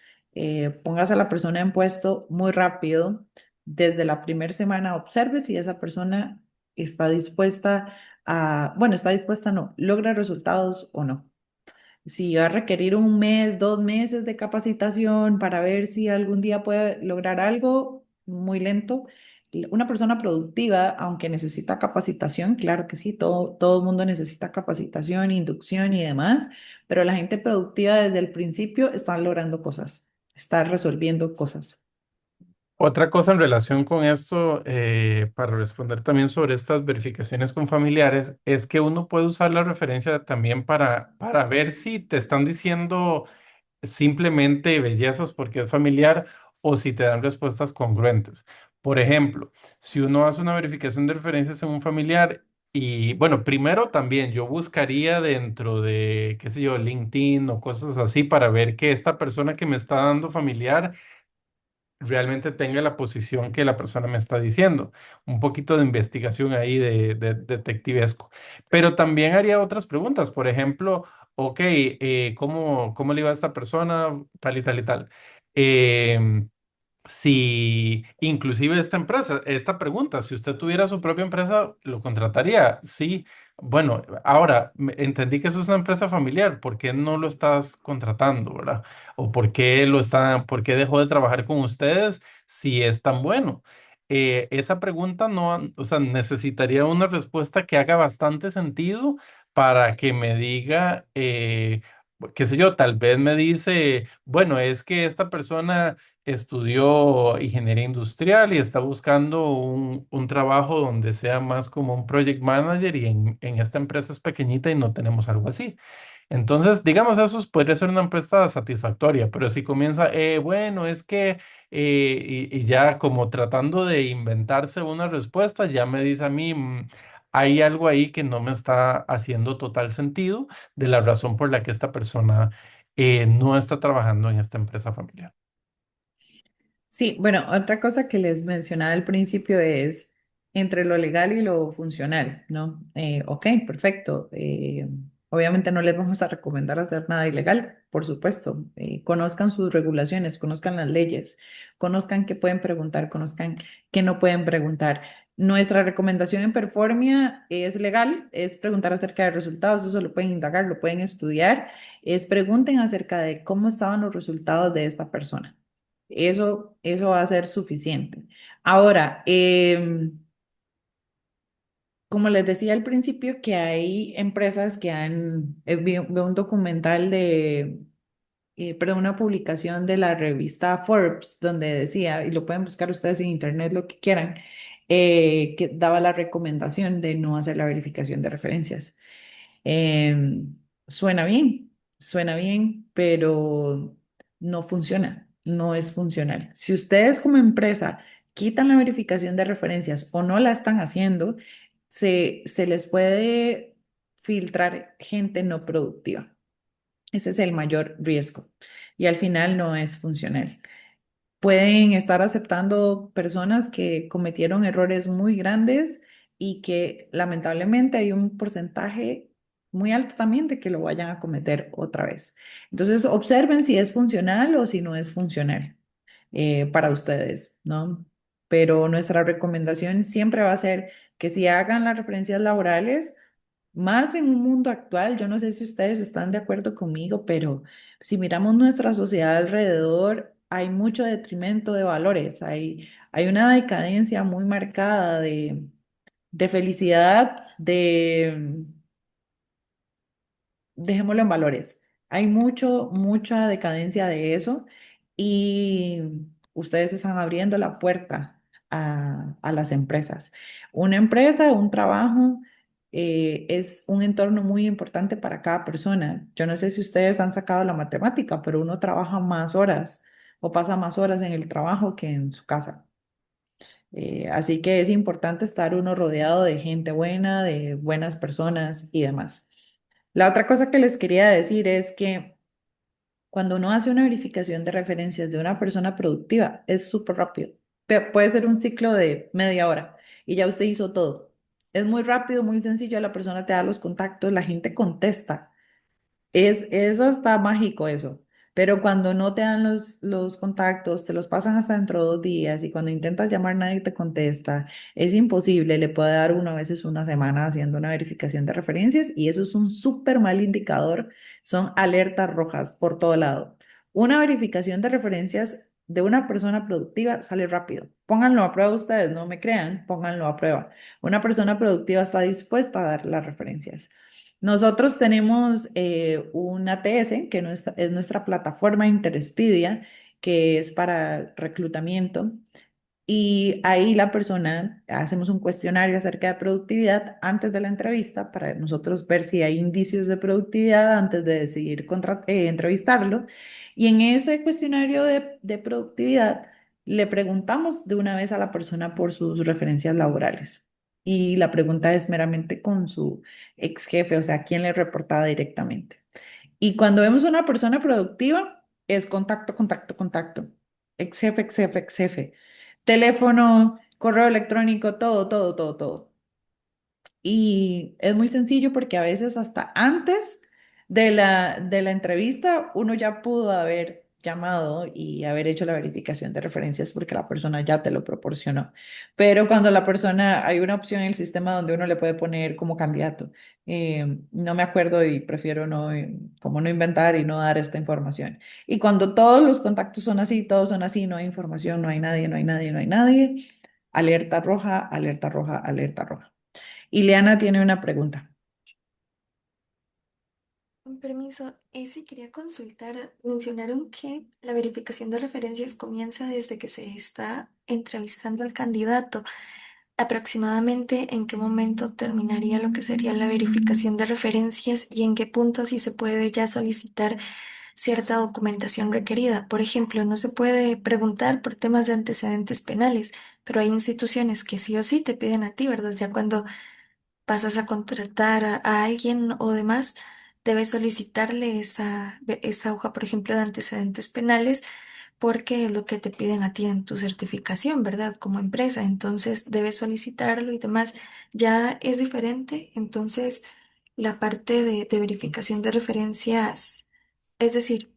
Póngase a la persona en puesto muy rápido. Desde la primera semana observe si esa persona está dispuesta bueno, está dispuesta no, logra resultados o no. Si va a requerir un mes, 2 meses de capacitación para ver si algún día puede lograr algo, muy lento. Una persona productiva, aunque necesita capacitación, claro que sí, todo el mundo necesita capacitación, inducción y demás, pero la gente productiva desde el principio está logrando cosas, está resolviendo cosas. Otra cosa en relación con esto, para responder también sobre estas verificaciones con familiares, es que uno puede usar la referencia también para ver si te están diciendo simplemente bellezas porque es familiar o si te dan respuestas congruentes. Por ejemplo, si uno hace una verificación de referencias en un familiar y, bueno, primero también yo buscaría dentro de, qué sé yo, LinkedIn o cosas así para ver que esta persona que me está dando familiar realmente tenga la posición que la persona me está diciendo. Un poquito de investigación ahí de detectivesco. Pero también haría otras preguntas. Por ejemplo, ok, ¿cómo le iba a esta persona? Tal y tal y tal. Em, si inclusive esta empresa, esta pregunta, si usted tuviera su propia empresa, ¿lo contrataría? Sí. Bueno, ahora entendí que eso es una empresa familiar. ¿Por qué no lo estás contratando, verdad? ¿O por qué dejó de trabajar con ustedes si es tan bueno? Esa pregunta no, o sea, necesitaría una respuesta que haga bastante sentido para que me diga, qué sé yo, tal vez me dice, bueno, es que esta persona estudió ingeniería industrial y está buscando un trabajo donde sea más como un project manager y en esta empresa es pequeñita y no tenemos algo así. Entonces, digamos, eso podría ser una empresa satisfactoria, pero si comienza, bueno, es que, y ya como tratando de inventarse una respuesta, ya me dice a mí, hay algo ahí que no me está haciendo total sentido de la razón por la que esta persona no está trabajando en esta empresa familiar. Sí, bueno, otra cosa que les mencionaba al principio es entre lo legal y lo funcional, ¿no? Ok, perfecto. Obviamente no les vamos a recomendar hacer nada ilegal, por supuesto. Conozcan sus regulaciones, conozcan las leyes, conozcan qué pueden preguntar, conozcan qué no pueden preguntar. Nuestra recomendación en Performia es legal, es preguntar acerca de resultados, eso lo pueden indagar, lo pueden estudiar, es pregunten acerca de cómo estaban los resultados de esta persona. Eso va a ser suficiente. Ahora, como les decía al principio, que hay empresas que vi un documental perdón, una publicación de la revista Forbes, donde decía, y lo pueden buscar ustedes en internet lo que quieran, que daba la recomendación de no hacer la verificación de referencias. Suena bien, suena bien, pero no funciona, no es funcional. Si ustedes como empresa quitan la verificación de referencias o no la están haciendo, se les puede filtrar gente no productiva. Ese es el mayor riesgo y al final no es funcional. Pueden estar aceptando personas que cometieron errores muy grandes y que lamentablemente hay un porcentaje muy alto también de que lo vayan a cometer otra vez. Entonces, observen si es funcional o si no es funcional para ustedes, ¿no? Pero nuestra recomendación siempre va a ser que si hagan las referencias laborales, más en un mundo actual, yo no sé si ustedes están de acuerdo conmigo, pero si miramos nuestra sociedad alrededor, hay mucho detrimento de valores, hay una decadencia muy marcada de felicidad, dejémoslo en valores. Hay mucha decadencia de eso y ustedes están abriendo la puerta a las empresas. Una empresa, un trabajo, es un entorno muy importante para cada persona. Yo no sé si ustedes han sacado la matemática, pero uno trabaja más horas o pasa más horas en el trabajo que en su casa. Así que es importante estar uno rodeado de gente buena, de buenas personas y demás. La otra cosa que les quería decir es que cuando uno hace una verificación de referencias de una persona productiva, es súper rápido. Puede ser un ciclo de media hora y ya usted hizo todo. Es muy rápido, muy sencillo, la persona te da los contactos, la gente contesta. Es hasta mágico eso. Pero cuando no te dan los contactos, te los pasan hasta dentro de 2 días y cuando intentas llamar nadie te contesta, es imposible, le puede dar uno a veces una semana haciendo una verificación de referencias y eso es un súper mal indicador, son alertas rojas por todo lado. Una verificación de referencias de una persona productiva sale rápido. Pónganlo a prueba ustedes, no me crean, pónganlo a prueba. Una persona productiva está dispuesta a dar las referencias. Nosotros tenemos una ATS, que es nuestra plataforma Interespedia, que es para reclutamiento. Y ahí la persona, hacemos un cuestionario acerca de productividad antes de la entrevista para nosotros ver si hay indicios de productividad antes de decidir entrevistarlo. Y en ese cuestionario de productividad le preguntamos de una vez a la persona por sus referencias laborales. Y la pregunta es meramente con su ex jefe, o sea, quién le reportaba directamente. Y cuando vemos una persona productiva, es contacto, contacto, contacto. Ex jefe, ex jefe, ex jefe. Teléfono, correo electrónico, todo, todo, todo, todo. Y es muy sencillo porque a veces hasta antes de la entrevista uno ya pudo haber llamado y haber hecho la verificación de referencias porque la persona ya te lo proporcionó. Pero cuando la persona, hay una opción en el sistema donde uno le puede poner como candidato. No me acuerdo y prefiero no, como no inventar y no dar esta información. Y cuando todos los contactos son así, todos son así, no hay información, no hay nadie, no hay nadie, no hay nadie. Alerta roja, alerta roja, alerta roja. Ileana tiene una pregunta. Con permiso, ese quería consultar. Mencionaron que la verificación de referencias comienza desde que se está entrevistando al candidato. ¿Aproximadamente en qué momento terminaría lo que sería la verificación de referencias y en qué punto si se puede ya solicitar cierta documentación requerida? Por ejemplo, no se puede preguntar por temas de antecedentes penales, pero hay instituciones que sí o sí te piden a ti, ¿verdad? Ya cuando pasas a contratar a alguien o demás, debes solicitarle esa hoja, por ejemplo, de antecedentes penales, porque es lo que te piden a ti en tu certificación, ¿verdad? Como empresa. Entonces, debes solicitarlo y demás. Ya es diferente. Entonces, la parte de verificación de referencias, es decir,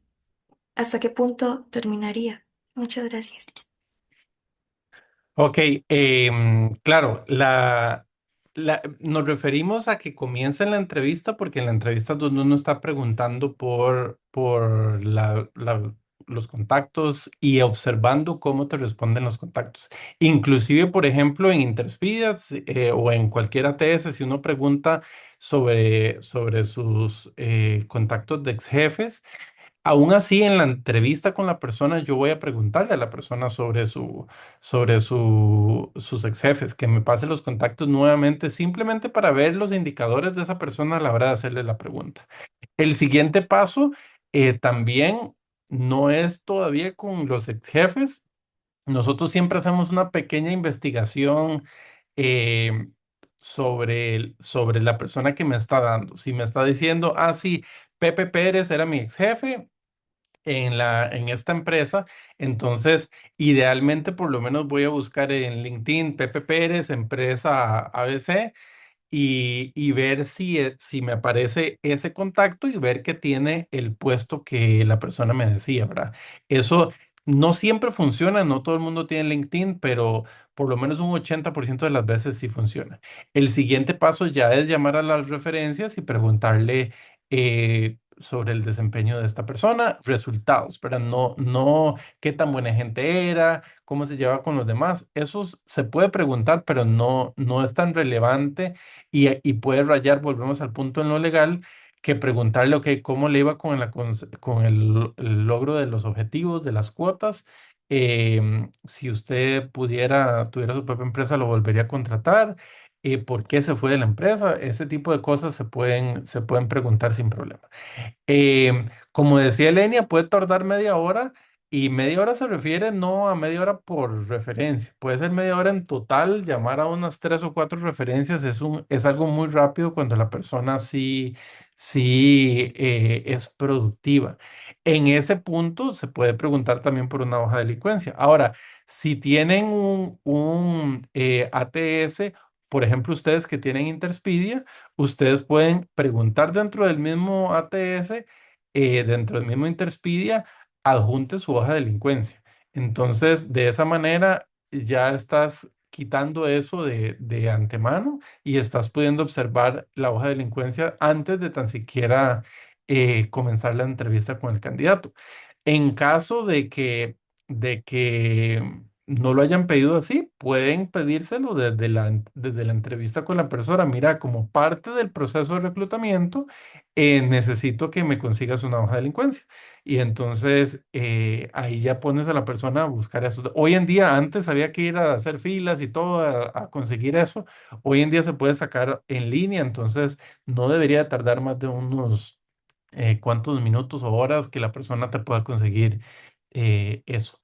¿hasta qué punto terminaría? Muchas gracias. Ok, claro, nos referimos a que comience la entrevista porque en la entrevista es donde uno está preguntando por los contactos y observando cómo te responden los contactos. Inclusive, por ejemplo, en Interspidas o en cualquier ATS, si uno pregunta sobre sus contactos de ex jefes, aún así, en la entrevista con la persona, yo voy a preguntarle a la persona sus ex jefes, que me pase los contactos nuevamente, simplemente para ver los indicadores de esa persona a la hora de hacerle la pregunta. El siguiente paso también no es todavía con los ex jefes. Nosotros siempre hacemos una pequeña investigación eh, sobre la persona que me está dando. Si me está diciendo, ah, sí, Pepe Pérez era mi ex jefe en esta empresa. Entonces, idealmente, por lo menos voy a buscar en LinkedIn Pepe Pérez, empresa ABC, y ver si me aparece ese contacto y ver que tiene el puesto que la persona me decía, ¿verdad? Eso no siempre funciona, no todo el mundo tiene LinkedIn, pero por lo menos un 80% de las veces sí funciona. El siguiente paso ya es llamar a las referencias y preguntarle sobre el desempeño de esta persona, resultados, pero no qué tan buena gente era, cómo se lleva con los demás. Se puede preguntar, pero no es tan relevante y puede rayar, volvemos al punto en lo legal, que preguntarle, ok, cómo le iba con el logro de los objetivos, de las cuotas. Si usted tuviera su propia empresa, lo volvería a contratar. ¿Por qué se fue de la empresa? Ese tipo de cosas se pueden preguntar sin problema. Como decía Elenia, puede tardar media hora y media hora se refiere no a media hora por referencia, puede ser media hora en total, llamar a unas 3 o 4 referencias es algo muy rápido cuando la persona sí es productiva. En ese punto se puede preguntar también por una hoja de delincuencia. Ahora, si tienen un ATS, por ejemplo, ustedes que tienen Interpedia, ustedes pueden preguntar dentro del mismo ATS dentro del mismo Interpedia, adjunte su hoja de delincuencia. Entonces, de esa manera ya estás quitando eso de antemano y estás pudiendo observar la hoja de delincuencia antes de tan siquiera comenzar la entrevista con el candidato. En caso de que no lo hayan pedido así, pueden pedírselo desde la entrevista con la persona. Mira, como parte del proceso de reclutamiento, necesito que me consigas una hoja de delincuencia. Y entonces ahí ya pones a la persona a buscar eso. Hoy en día, antes había que ir a hacer filas y todo a conseguir eso. Hoy en día se puede sacar en línea, entonces no debería tardar más de unos cuantos minutos o horas que la persona te pueda conseguir eso.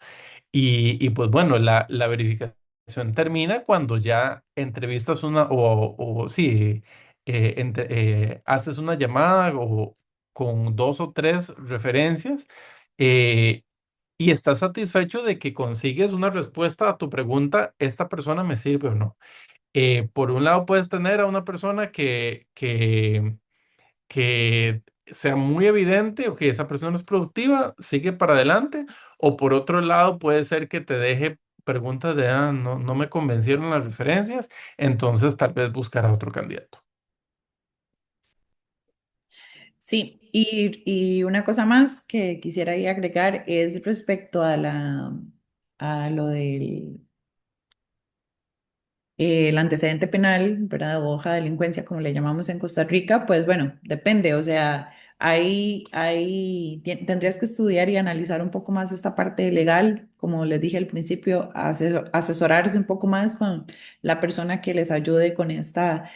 Y pues bueno, la verificación termina cuando ya entrevistas o sí, haces una llamada o con dos o tres referencias eh, y estás satisfecho de que consigues una respuesta a tu pregunta, ¿esta persona me sirve o no? Por un lado puedes tener a una persona que sea muy evidente o que esa persona es productiva, sigue para adelante, o por otro lado puede ser que te deje preguntas de, no, no me convencieron las referencias, entonces tal vez buscar a otro candidato. Sí, y una cosa más que quisiera ahí agregar es respecto a a lo del el antecedente penal, ¿verdad? O hoja de delincuencia, como le llamamos en Costa Rica, pues bueno, depende, o sea, tendrías que estudiar y analizar un poco más esta parte legal, como les dije al principio, asesorarse un poco más con la persona que les ayude con esta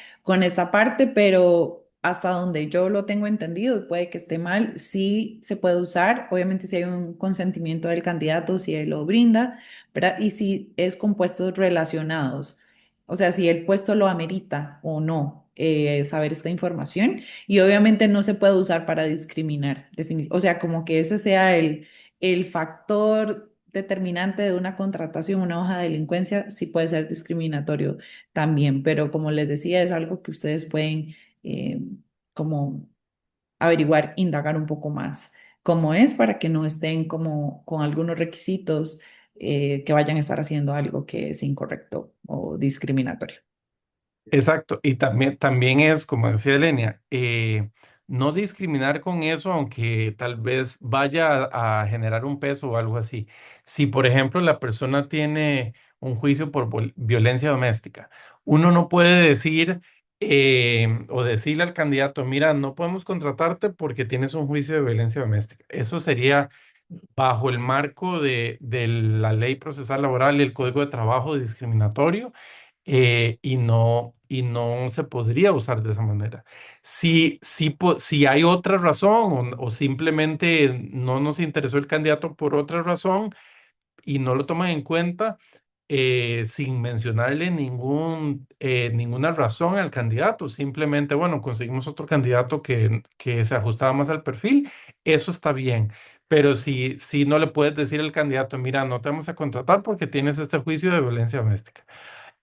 parte, pero hasta donde yo lo tengo entendido, y puede que esté mal, sí se puede usar, obviamente si hay un consentimiento del candidato, si él lo brinda, ¿verdad? Y si es con puestos relacionados. O sea, si el puesto lo amerita o no, saber esta información. Y obviamente no se puede usar para discriminar. O sea, como que ese sea el factor determinante de una contratación, una hoja de delincuencia, sí puede ser discriminatorio también. Pero como les decía, es algo que ustedes pueden eh, como averiguar, indagar un poco más cómo es para que no estén como con algunos requisitos que vayan a estar haciendo algo que es incorrecto o discriminatorio. Exacto, y también es, como decía Elenia, no discriminar con eso, aunque tal vez vaya a generar un peso o algo así. Si, por ejemplo, la persona tiene un juicio por violencia doméstica, uno no puede decir o decirle al candidato, mira, no podemos contratarte porque tienes un juicio de violencia doméstica. Eso sería bajo el marco de la ley procesal laboral y el Código de Trabajo discriminatorio y no se podría usar de esa manera. Si hay otra razón o simplemente no nos interesó el candidato por otra razón y no lo toman en cuenta sin mencionarle ninguna razón al candidato, simplemente, bueno, conseguimos otro candidato que se ajustaba más al perfil, eso está bien. Pero si no le puedes decir al candidato, mira, no te vamos a contratar porque tienes este juicio de violencia doméstica.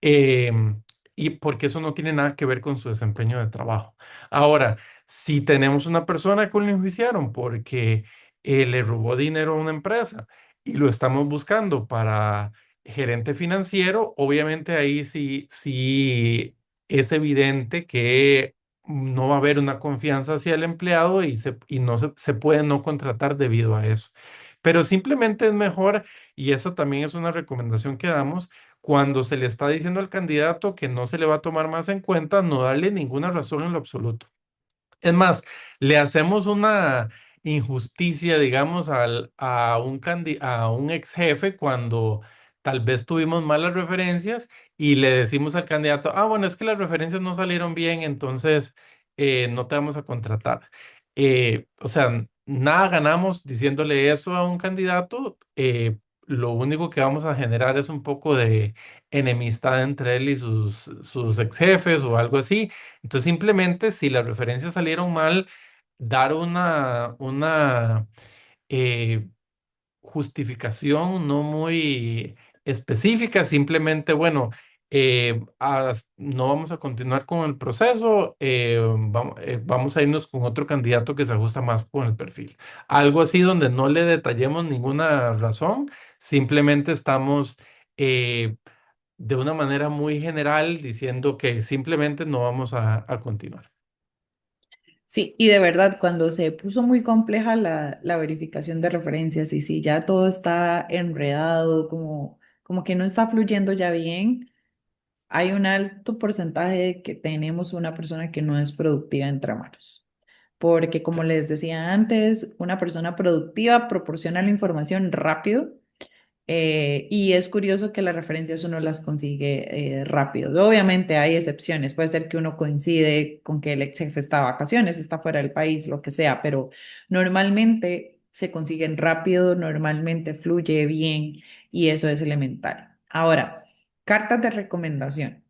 Em, y porque eso no tiene nada que ver con su desempeño de trabajo. Ahora, si tenemos una persona que lo enjuiciaron porque le robó dinero a una empresa y lo estamos buscando para gerente financiero, obviamente ahí sí es evidente que no va a haber una confianza hacia el empleado y no se puede no contratar debido a eso. Pero simplemente es mejor, y esa también es una recomendación que damos, cuando se le está diciendo al candidato que no se le va a tomar más en cuenta, no darle ninguna razón en lo absoluto. Es más, le hacemos una injusticia, digamos, a un ex jefe cuando tal vez tuvimos malas referencias y le decimos al candidato, bueno, es que las referencias no salieron bien, entonces no te vamos a contratar. O sea, nada ganamos diciéndole eso a un candidato. Lo único que vamos a generar es un poco de enemistad entre él y sus ex jefes o algo así. Entonces, simplemente si las referencias salieron mal, dar una eh, justificación no muy específica, simplemente, bueno, no vamos a continuar con el proceso, vamos a irnos con otro candidato que se ajusta más con el perfil. Algo así donde no le detallemos ninguna razón, simplemente estamos eh, de una manera muy general diciendo que simplemente no vamos a continuar. Sí, y de verdad, cuando se puso muy compleja la verificación de referencias y si ya todo está enredado, como que no está fluyendo ya bien, hay un alto porcentaje de que tenemos una persona que no es productiva entre manos. Porque como les decía antes, una persona productiva proporciona la información rápido y es curioso que las referencias uno las consigue rápido. Obviamente hay excepciones, puede ser que uno coincide con que el ex jefe está de vacaciones, está fuera del país, lo que sea, pero normalmente se consiguen rápido, normalmente fluye bien y eso es elemental. Ahora, cartas de recomendación.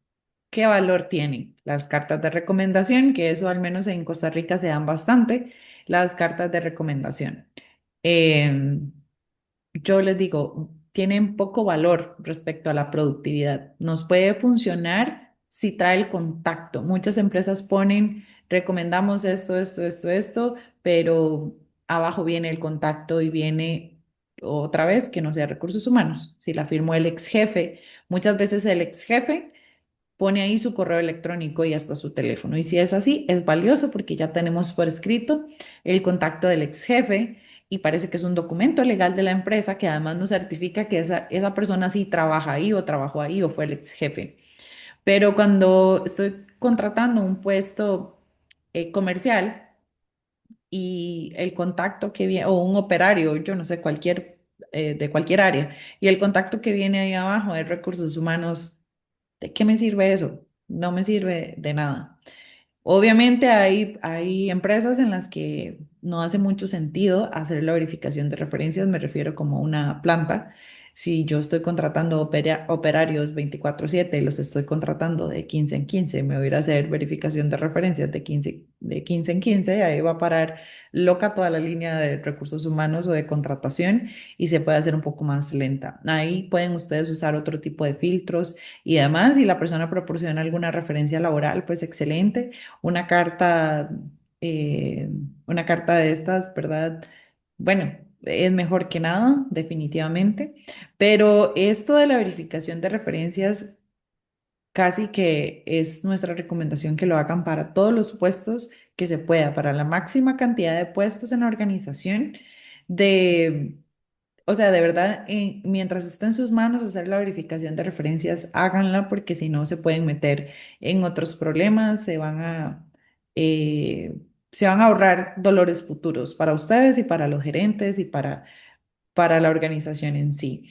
¿Qué valor tienen las cartas de recomendación? Que eso al menos en Costa Rica se dan bastante, las cartas de recomendación. Em, yo les digo, tienen poco valor respecto a la productividad. Nos puede funcionar si trae el contacto. Muchas empresas ponen, recomendamos esto, esto, esto, esto, pero abajo viene el contacto y viene otra vez que no sea recursos humanos. Si la firmó el ex jefe, muchas veces el ex jefe pone ahí su correo electrónico y hasta su teléfono. Y si es así, es valioso porque ya tenemos por escrito el contacto del ex jefe y parece que es un documento legal de la empresa que además nos certifica que esa persona sí trabaja ahí o trabajó ahí o fue el ex jefe. Pero cuando estoy contratando un puesto comercial y el contacto que viene, o un operario, yo no sé, de cualquier área, y el contacto que viene ahí abajo es recursos humanos. ¿De qué me sirve eso? No me sirve de nada. Obviamente hay empresas en las que no hace mucho sentido hacer la verificación de referencias, me refiero como una planta. Si yo estoy contratando operarios 24/7 y los estoy contratando de 15 en 15, me voy a ir a hacer verificación de referencias de 15 en 15, ahí va a parar loca toda la línea de recursos humanos o de contratación y se puede hacer un poco más lenta. Ahí pueden ustedes usar otro tipo de filtros y además, si la persona proporciona alguna referencia laboral, pues excelente una carta, eh, una carta de estas, ¿verdad? Bueno, es mejor que nada, definitivamente, pero esto de la verificación de referencias casi que es nuestra recomendación que lo hagan para todos los puestos que se pueda, para la máxima cantidad de puestos en la organización de o sea, de verdad, mientras está en sus manos hacer la verificación de referencias, háganla porque si no se pueden meter en otros problemas, eh, se van a ahorrar dolores futuros para ustedes y para los gerentes y para la organización en sí.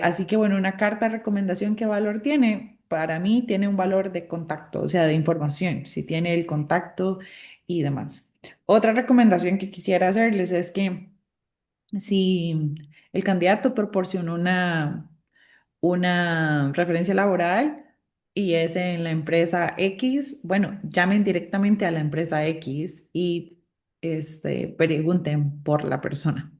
Así que bueno, una carta de recomendación, ¿qué valor tiene? Para mí tiene un valor de contacto, o sea, de información, si tiene el contacto y demás. Otra recomendación que quisiera hacerles es que si el candidato proporciona una referencia laboral y es en la empresa X, bueno, llamen directamente a la empresa X y pregunten por la persona.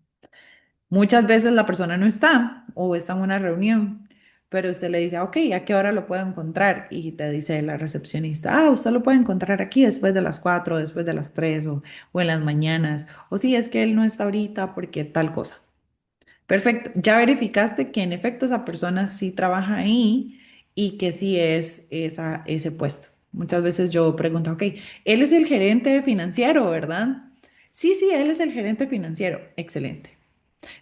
Muchas veces la persona no está o está en una reunión, pero usted le dice, ok, ¿a qué hora lo puedo encontrar? Y te dice la recepcionista, usted lo puede encontrar aquí después de las 4, después de las 3 o en las mañanas. O sí, es que él no está ahorita porque tal cosa. Perfecto. Ya verificaste que en efecto esa persona sí trabaja ahí y que sí es ese puesto. Muchas veces yo pregunto, ok, él es el gerente financiero, ¿verdad? Sí, sí, él es el gerente financiero. Excelente.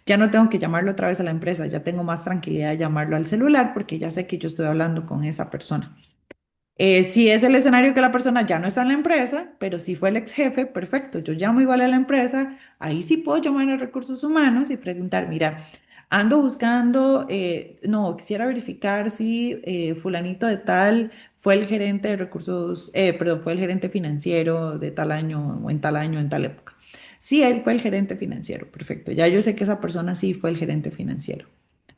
Ya no tengo que llamarlo otra vez a la empresa, ya tengo más tranquilidad de llamarlo al celular porque ya sé que yo estoy hablando con esa persona. Si es el escenario que la persona ya no está en la empresa, pero si fue el ex jefe, perfecto, yo llamo igual a la empresa, ahí sí puedo llamar a recursos humanos y preguntar, mira, ando buscando, no, quisiera verificar si fulanito de tal fue el gerente de recursos, perdón, fue el gerente financiero de tal año o en tal año, en tal época. Sí, él fue el gerente financiero, perfecto, ya yo sé que esa persona sí fue el gerente financiero.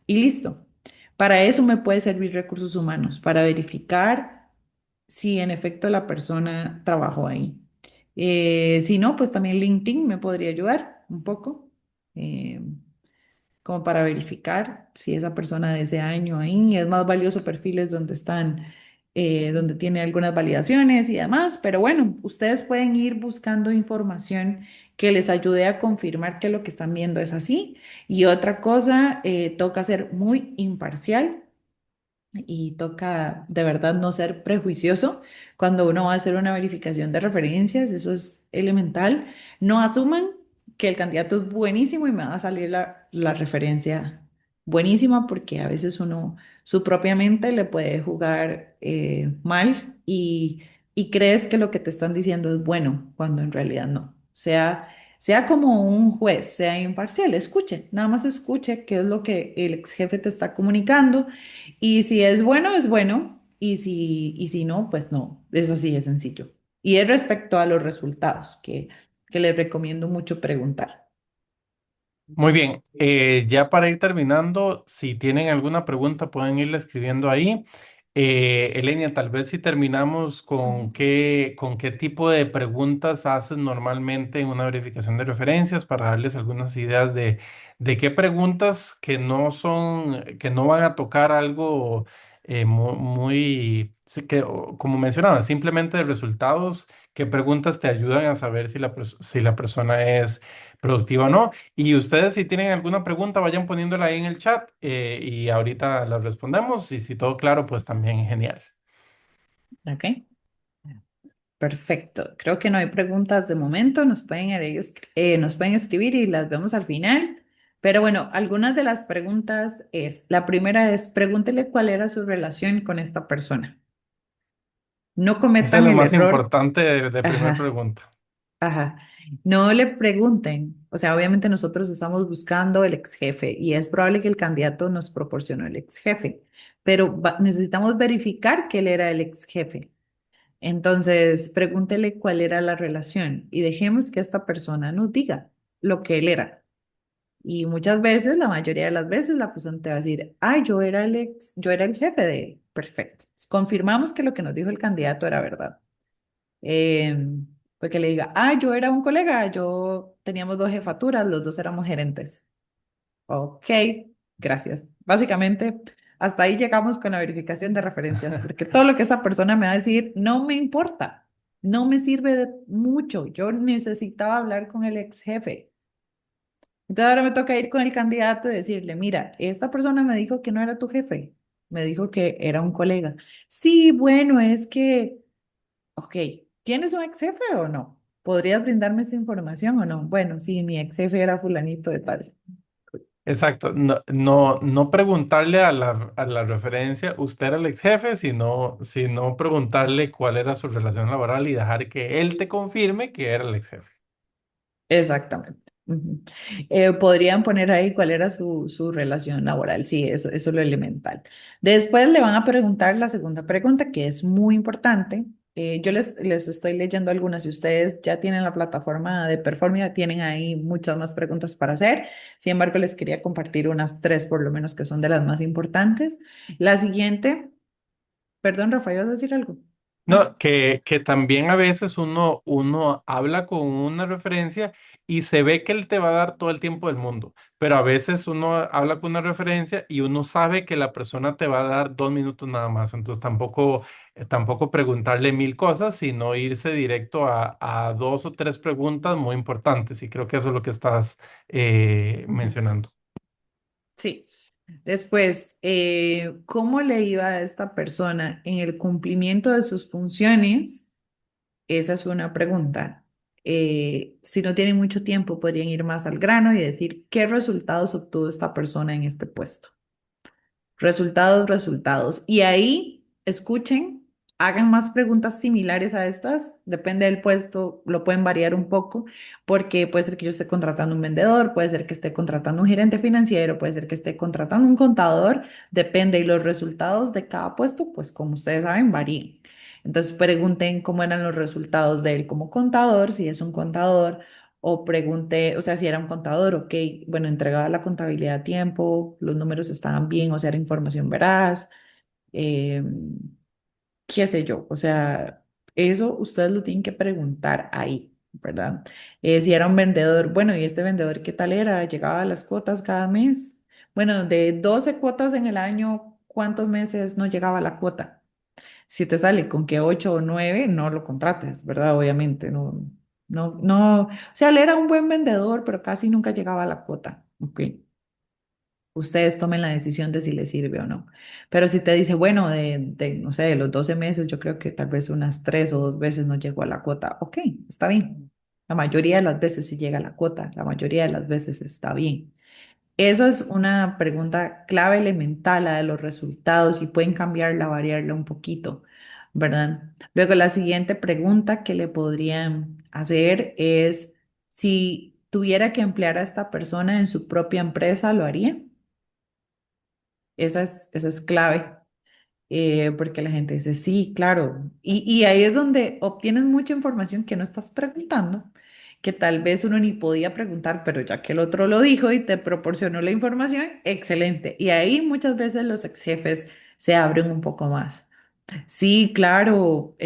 Y listo. Para eso me puede servir recursos humanos, para verificar si en efecto la persona trabajó ahí. Si no, pues también LinkedIn me podría ayudar un poco. Eh, como para verificar si esa persona de ese año ahí es más valioso perfiles donde están, donde tiene algunas validaciones y demás. Pero bueno, ustedes pueden ir buscando información que les ayude a confirmar que lo que están viendo es así. Y otra cosa, toca ser muy imparcial y toca de verdad no ser prejuicioso cuando uno va a hacer una verificación de referencias, eso es elemental. No asuman que el candidato es buenísimo y me va a salir la referencia buenísima porque a veces uno, su propia mente le puede jugar mal y crees que lo que te están diciendo es bueno cuando en realidad no. Sea como un juez, sea imparcial, escuche, nada más escuche qué es lo que el ex jefe te está comunicando y si es bueno, es bueno. Y si no, pues no. Es así de sencillo. Y es respecto a los resultados, que les recomiendo mucho preguntar. Muy bien, ya para ir terminando, si tienen alguna pregunta pueden irla escribiendo ahí. Elenia, tal vez si terminamos con qué tipo de preguntas haces normalmente en una verificación de referencias para darles algunas ideas de qué preguntas que no son, que no van a tocar algo muy, sí, como mencionaba, simplemente de resultados, qué preguntas te ayudan a saber si si la persona es productiva o no. Y ustedes si tienen alguna pregunta, vayan poniéndola ahí en el chat y ahorita las respondemos. Y si todo claro, pues también genial. ¿Ok? Perfecto. Creo que no hay preguntas de momento. Nos pueden escribir y las vemos al final. Pero bueno, algunas de las preguntas la primera es, pregúntele cuál era su relación con esta persona. No Esa es cometan lo el más error. importante de primer Ajá. pregunta. Ajá. No le pregunten, o sea, obviamente nosotros estamos buscando el ex jefe y es probable que el candidato nos proporcionó el ex jefe, pero necesitamos verificar que él era el ex jefe. Entonces, pregúntele cuál era la relación y dejemos que esta persona nos diga lo que él era. Y muchas veces, la mayoría de las veces, la persona te va a decir, ay, yo era el jefe de él. Perfecto. Confirmamos que lo que nos dijo el candidato era verdad. Eh, porque le diga, ah, yo era un colega, yo teníamos dos jefaturas, los dos éramos gerentes. Ok, gracias. Básicamente, hasta ahí llegamos con la verificación de referencias, porque todo lo que esta persona me va a decir no me importa, no me sirve de mucho. Yo necesitaba hablar con el ex jefe. Entonces ahora me toca ir con el candidato y decirle, mira, esta persona me dijo que no era tu jefe, me dijo que era un colega. Sí, bueno, es que... Ok, ¿tienes un ex jefe o no? ¿Podrías brindarme esa información o no? Bueno, sí, mi ex jefe era fulanito de tal. Exacto. No preguntarle a la referencia, usted era el ex jefe, sino preguntarle cuál era su relación laboral y dejar que él te confirme que era el ex jefe. Exactamente. Ujú. Podrían poner ahí cuál era su relación laboral. Sí, eso es lo elemental. Después le van a preguntar la segunda pregunta, que es muy importante. Yo les estoy leyendo algunas. Si ustedes ya tienen la plataforma de Performia, tienen ahí muchas más preguntas para hacer. Sin embargo, les quería compartir unas tres, por lo menos, que son de las más importantes. La siguiente, perdón, Rafael, ¿vas a decir algo? Ah, No, que también a veces uno habla con una referencia y se ve que él te va a dar todo el tiempo del mundo, pero a veces uno habla con una referencia y uno sabe que la persona te va a dar 2 minutos nada más, entonces tampoco preguntarle mil cosas, sino irse directo a dos o tres preguntas muy importantes y creo que eso es lo que estás ujú. mencionando. Sí. Después, ¿cómo le iba a esta persona en el cumplimiento de sus funciones? Esa es una pregunta. Si no tienen mucho tiempo, podrían ir más al grano y decir qué resultados obtuvo esta persona en este puesto. Resultados, resultados. Y ahí escuchen, hagan más preguntas similares a estas. Depende del puesto, lo pueden variar un poco, porque puede ser que yo esté contratando un vendedor, puede ser que esté contratando un gerente financiero, puede ser que esté contratando un contador. Depende. Y los resultados de cada puesto, pues como ustedes saben, varían. Entonces pregunten cómo eran los resultados de él como contador, si es un contador o pregunté, o sea, si era un contador, ok, bueno, entregaba la contabilidad a tiempo, los números estaban bien, o sea, era información veraz, eh, qué sé yo, o sea, eso ustedes lo tienen que preguntar ahí, ¿verdad? Si era un vendedor, bueno, ¿y este vendedor qué tal era? ¿Llegaba a las cuotas cada mes? Bueno, de 12 cuotas en el año, ¿cuántos meses no llegaba la cuota? Si te sale con que 8 o 9, no lo contrates, ¿verdad? Obviamente, no, no, no. O sea, él era un buen vendedor, pero casi nunca llegaba a la cuota. Ok. Ustedes tomen la decisión de si les sirve o no. Pero si te dice, bueno, no sé, de los 12 meses, yo creo que tal vez unas 3 o 2 veces no llegó a la cuota. Ok, está bien. La mayoría de las veces sí llega a la cuota, la mayoría de las veces está bien. Esa es una pregunta clave elemental, la de los resultados, y pueden cambiarla, variarla un poquito, ¿verdad? Luego, la siguiente pregunta que le podrían hacer es, si tuviera que emplear a esta persona en su propia empresa, ¿lo haría? Esa es clave, porque la gente dice, sí, claro. Y ahí es donde obtienes mucha información que no estás preguntando, que tal vez uno ni podía preguntar, pero ya que el otro lo dijo y te proporcionó la información, excelente. Y ahí muchas veces los ex jefes se abren un poco más. Sí, claro,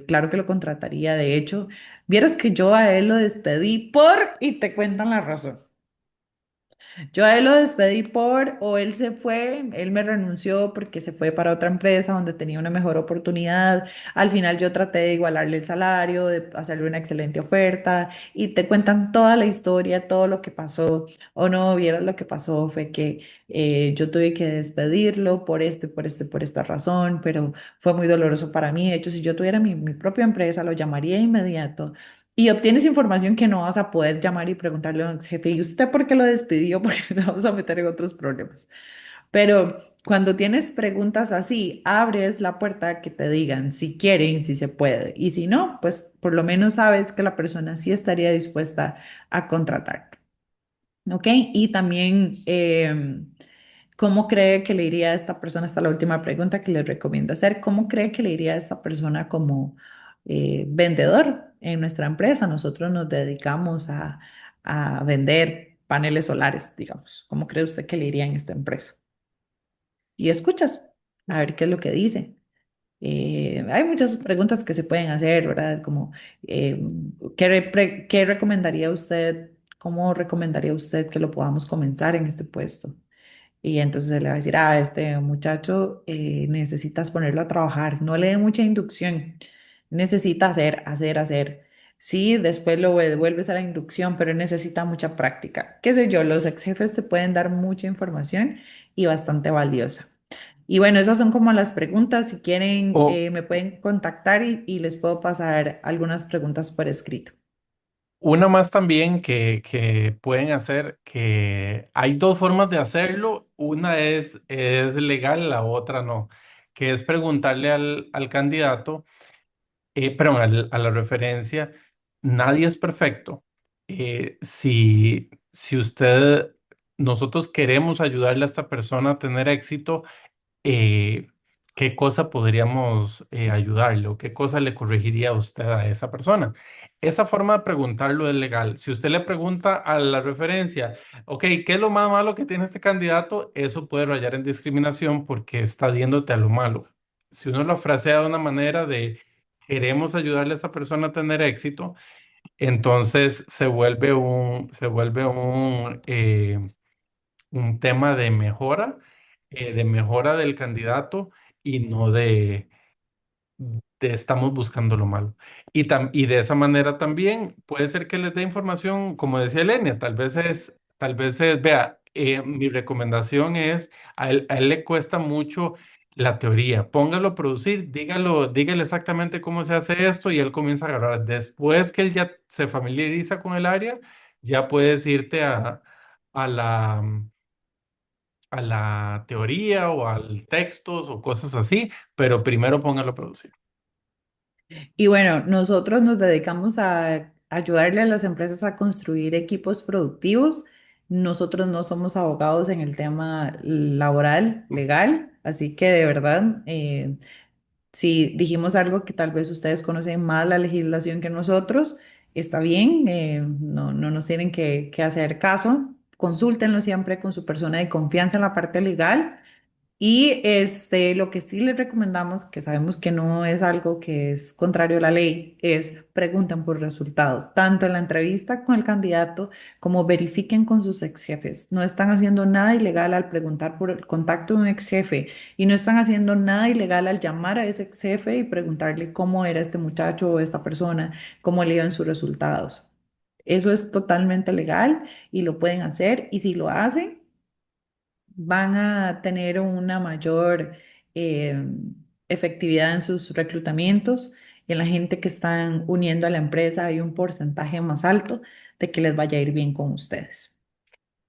claro que lo contrataría. De hecho, vieras que yo a él lo despedí y te cuentan la razón. Yo a él lo despedí o él se fue, él me renunció porque se fue para otra empresa donde tenía una mejor oportunidad. Al final yo traté de igualarle el salario, de hacerle una excelente oferta y te cuentan toda la historia, todo lo que pasó. O no, vieras lo que pasó fue que yo tuve que despedirlo por esta razón, pero fue muy doloroso para mí. De hecho, si yo tuviera mi propia empresa, lo llamaría de inmediato y obtienes información que no vas a poder llamar y preguntarle a un ex jefe, ¿y usted por qué lo despidió? Porque te vamos a meter en otros problemas. Pero cuando tienes preguntas así, abres la puerta a que te digan si quieren, si se puede. Y si no, pues por lo menos sabes que la persona sí estaría dispuesta a contratar. ¿Ok? Y también, ¿cómo cree que le iría a esta persona? Esta es la última pregunta que les recomiendo hacer. ¿Cómo cree que le iría a esta persona como vendedor en nuestra empresa? Nosotros nos dedicamos a vender paneles solares, digamos. ¿Cómo cree usted que le iría en esta empresa? Y escuchas a ver qué es lo que dice. Hay muchas preguntas que se pueden hacer, ¿verdad? Como, eh, ¿qué recomendaría usted? ¿Cómo recomendaría usted que lo podamos comenzar en este puesto? Y entonces él le va a decir, este muchacho necesitas ponerlo a trabajar, no le dé mucha inducción, necesita hacer, hacer, hacer. Sí, después lo devuelves a la inducción, pero necesita mucha práctica. Qué sé yo, los ex jefes te pueden dar mucha información y bastante valiosa. Y bueno, esas son como las preguntas. Si quieren, O me pueden contactar y les puedo pasar algunas preguntas por escrito. una más también que pueden hacer, que hay dos formas de hacerlo, una es legal, la otra no, que es preguntarle al candidato, perdón, a la referencia, nadie es perfecto. Si nosotros queremos ayudarle a esta persona a tener éxito, eh, ¿qué cosa podríamos ayudarle o qué cosa le corregiría a usted a esa persona? Esa forma de preguntarlo es legal. Si usted le pregunta a la referencia, ok, ¿qué es lo más malo que tiene este candidato? Eso puede rayar en discriminación porque está yéndote a lo malo. Si uno lo frasea de una manera de queremos ayudarle a esta persona a tener éxito, entonces se vuelve un tema de mejora del candidato y no de estamos buscando lo malo. Y de esa manera también puede ser que les dé información, como decía Elenia, vea, mi recomendación es, a él le cuesta mucho la teoría, póngalo a producir, dígale exactamente cómo se hace esto y él comienza a agarrar. Después que él ya se familiariza con el área, ya puedes irte a la a la teoría o al textos o cosas así, pero primero póngalo a producir. Y bueno, nosotros nos dedicamos a ayudarle a las empresas a construir equipos productivos. Nosotros no somos abogados en el tema laboral, legal, así que de verdad, si dijimos algo que tal vez ustedes conocen más la legislación que nosotros, está bien, no, no nos tienen que hacer caso. Consúltenlo siempre con su persona de confianza en la parte legal Y lo que sí les recomendamos, que sabemos que no es algo que es contrario a la ley, es pregunten por resultados, tanto en la entrevista con el candidato como verifiquen con sus ex jefes. No están haciendo nada ilegal al preguntar por el contacto de un ex jefe y no están haciendo nada ilegal al llamar a ese ex jefe y preguntarle cómo era este muchacho o esta persona, cómo le iban sus resultados. Eso es totalmente legal y lo pueden hacer, y si lo hacen van a tener una mayor eh, efectividad en sus reclutamientos, y en la gente que están uniendo a la empresa hay un porcentaje más alto de que les vaya a ir bien con ustedes.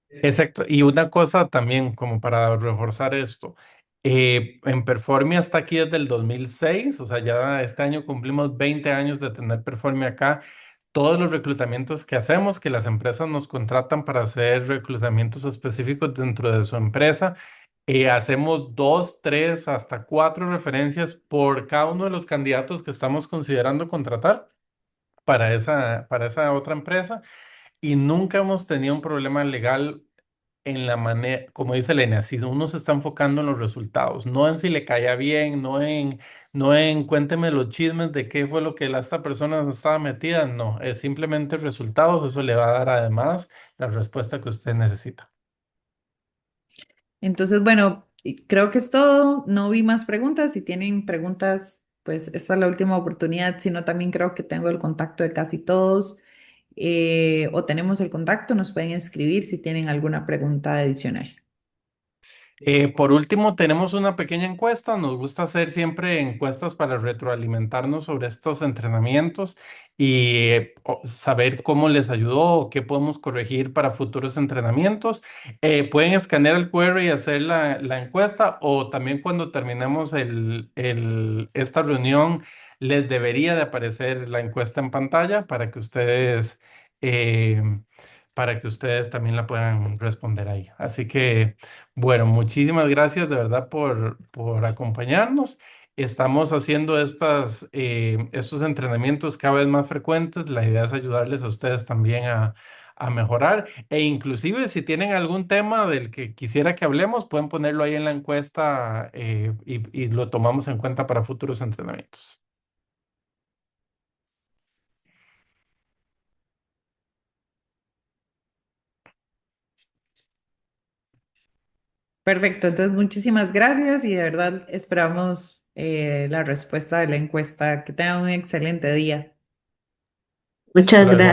Exacto. Y una cosa también, como para reforzar esto, en Performia está aquí desde el 2006, o sea, ya este año cumplimos 20 años de tener Performia acá. Todos los reclutamientos que hacemos, que las empresas nos contratan para hacer reclutamientos específicos dentro de su empresa, hacemos dos, tres, hasta cuatro referencias por cada uno de los candidatos que estamos considerando contratar para esa otra empresa, y nunca hemos tenido un problema legal en la manera, como dice Elena, si uno se está enfocando en los resultados, no en si le caía bien, no en cuénteme los chismes de qué fue lo que esta persona estaba metida, no, es simplemente resultados, eso le va a dar además la respuesta que usted necesita. Entonces, bueno, y creo que es todo. No vi más preguntas. Si tienen preguntas, pues esta es la última oportunidad. Si no, también creo que tengo el contacto de casi todos, o tenemos el contacto. Nos pueden escribir si tienen alguna pregunta adicional. Por último, tenemos una pequeña encuesta. Nos gusta hacer siempre encuestas para retroalimentarnos sobre estos entrenamientos y saber cómo les ayudó o qué podemos corregir para futuros entrenamientos. Pueden escanear el QR y hacer la encuesta, o también cuando terminemos esta reunión les debería de aparecer la encuesta en pantalla eh, para que ustedes también la puedan responder ahí. Así que... Bueno, muchísimas gracias de verdad por acompañarnos. Estamos haciendo estos entrenamientos cada vez más frecuentes. La idea es ayudarles a ustedes también a mejorar. E inclusive si tienen algún tema del que quisiera que hablemos, pueden ponerlo ahí en la encuesta, y lo tomamos en cuenta para futuros entrenamientos. Perfecto, entonces muchísimas gracias y de verdad esperamos la respuesta de la encuesta. Que tengan un excelente día. Hasta Muchas luego. gracias.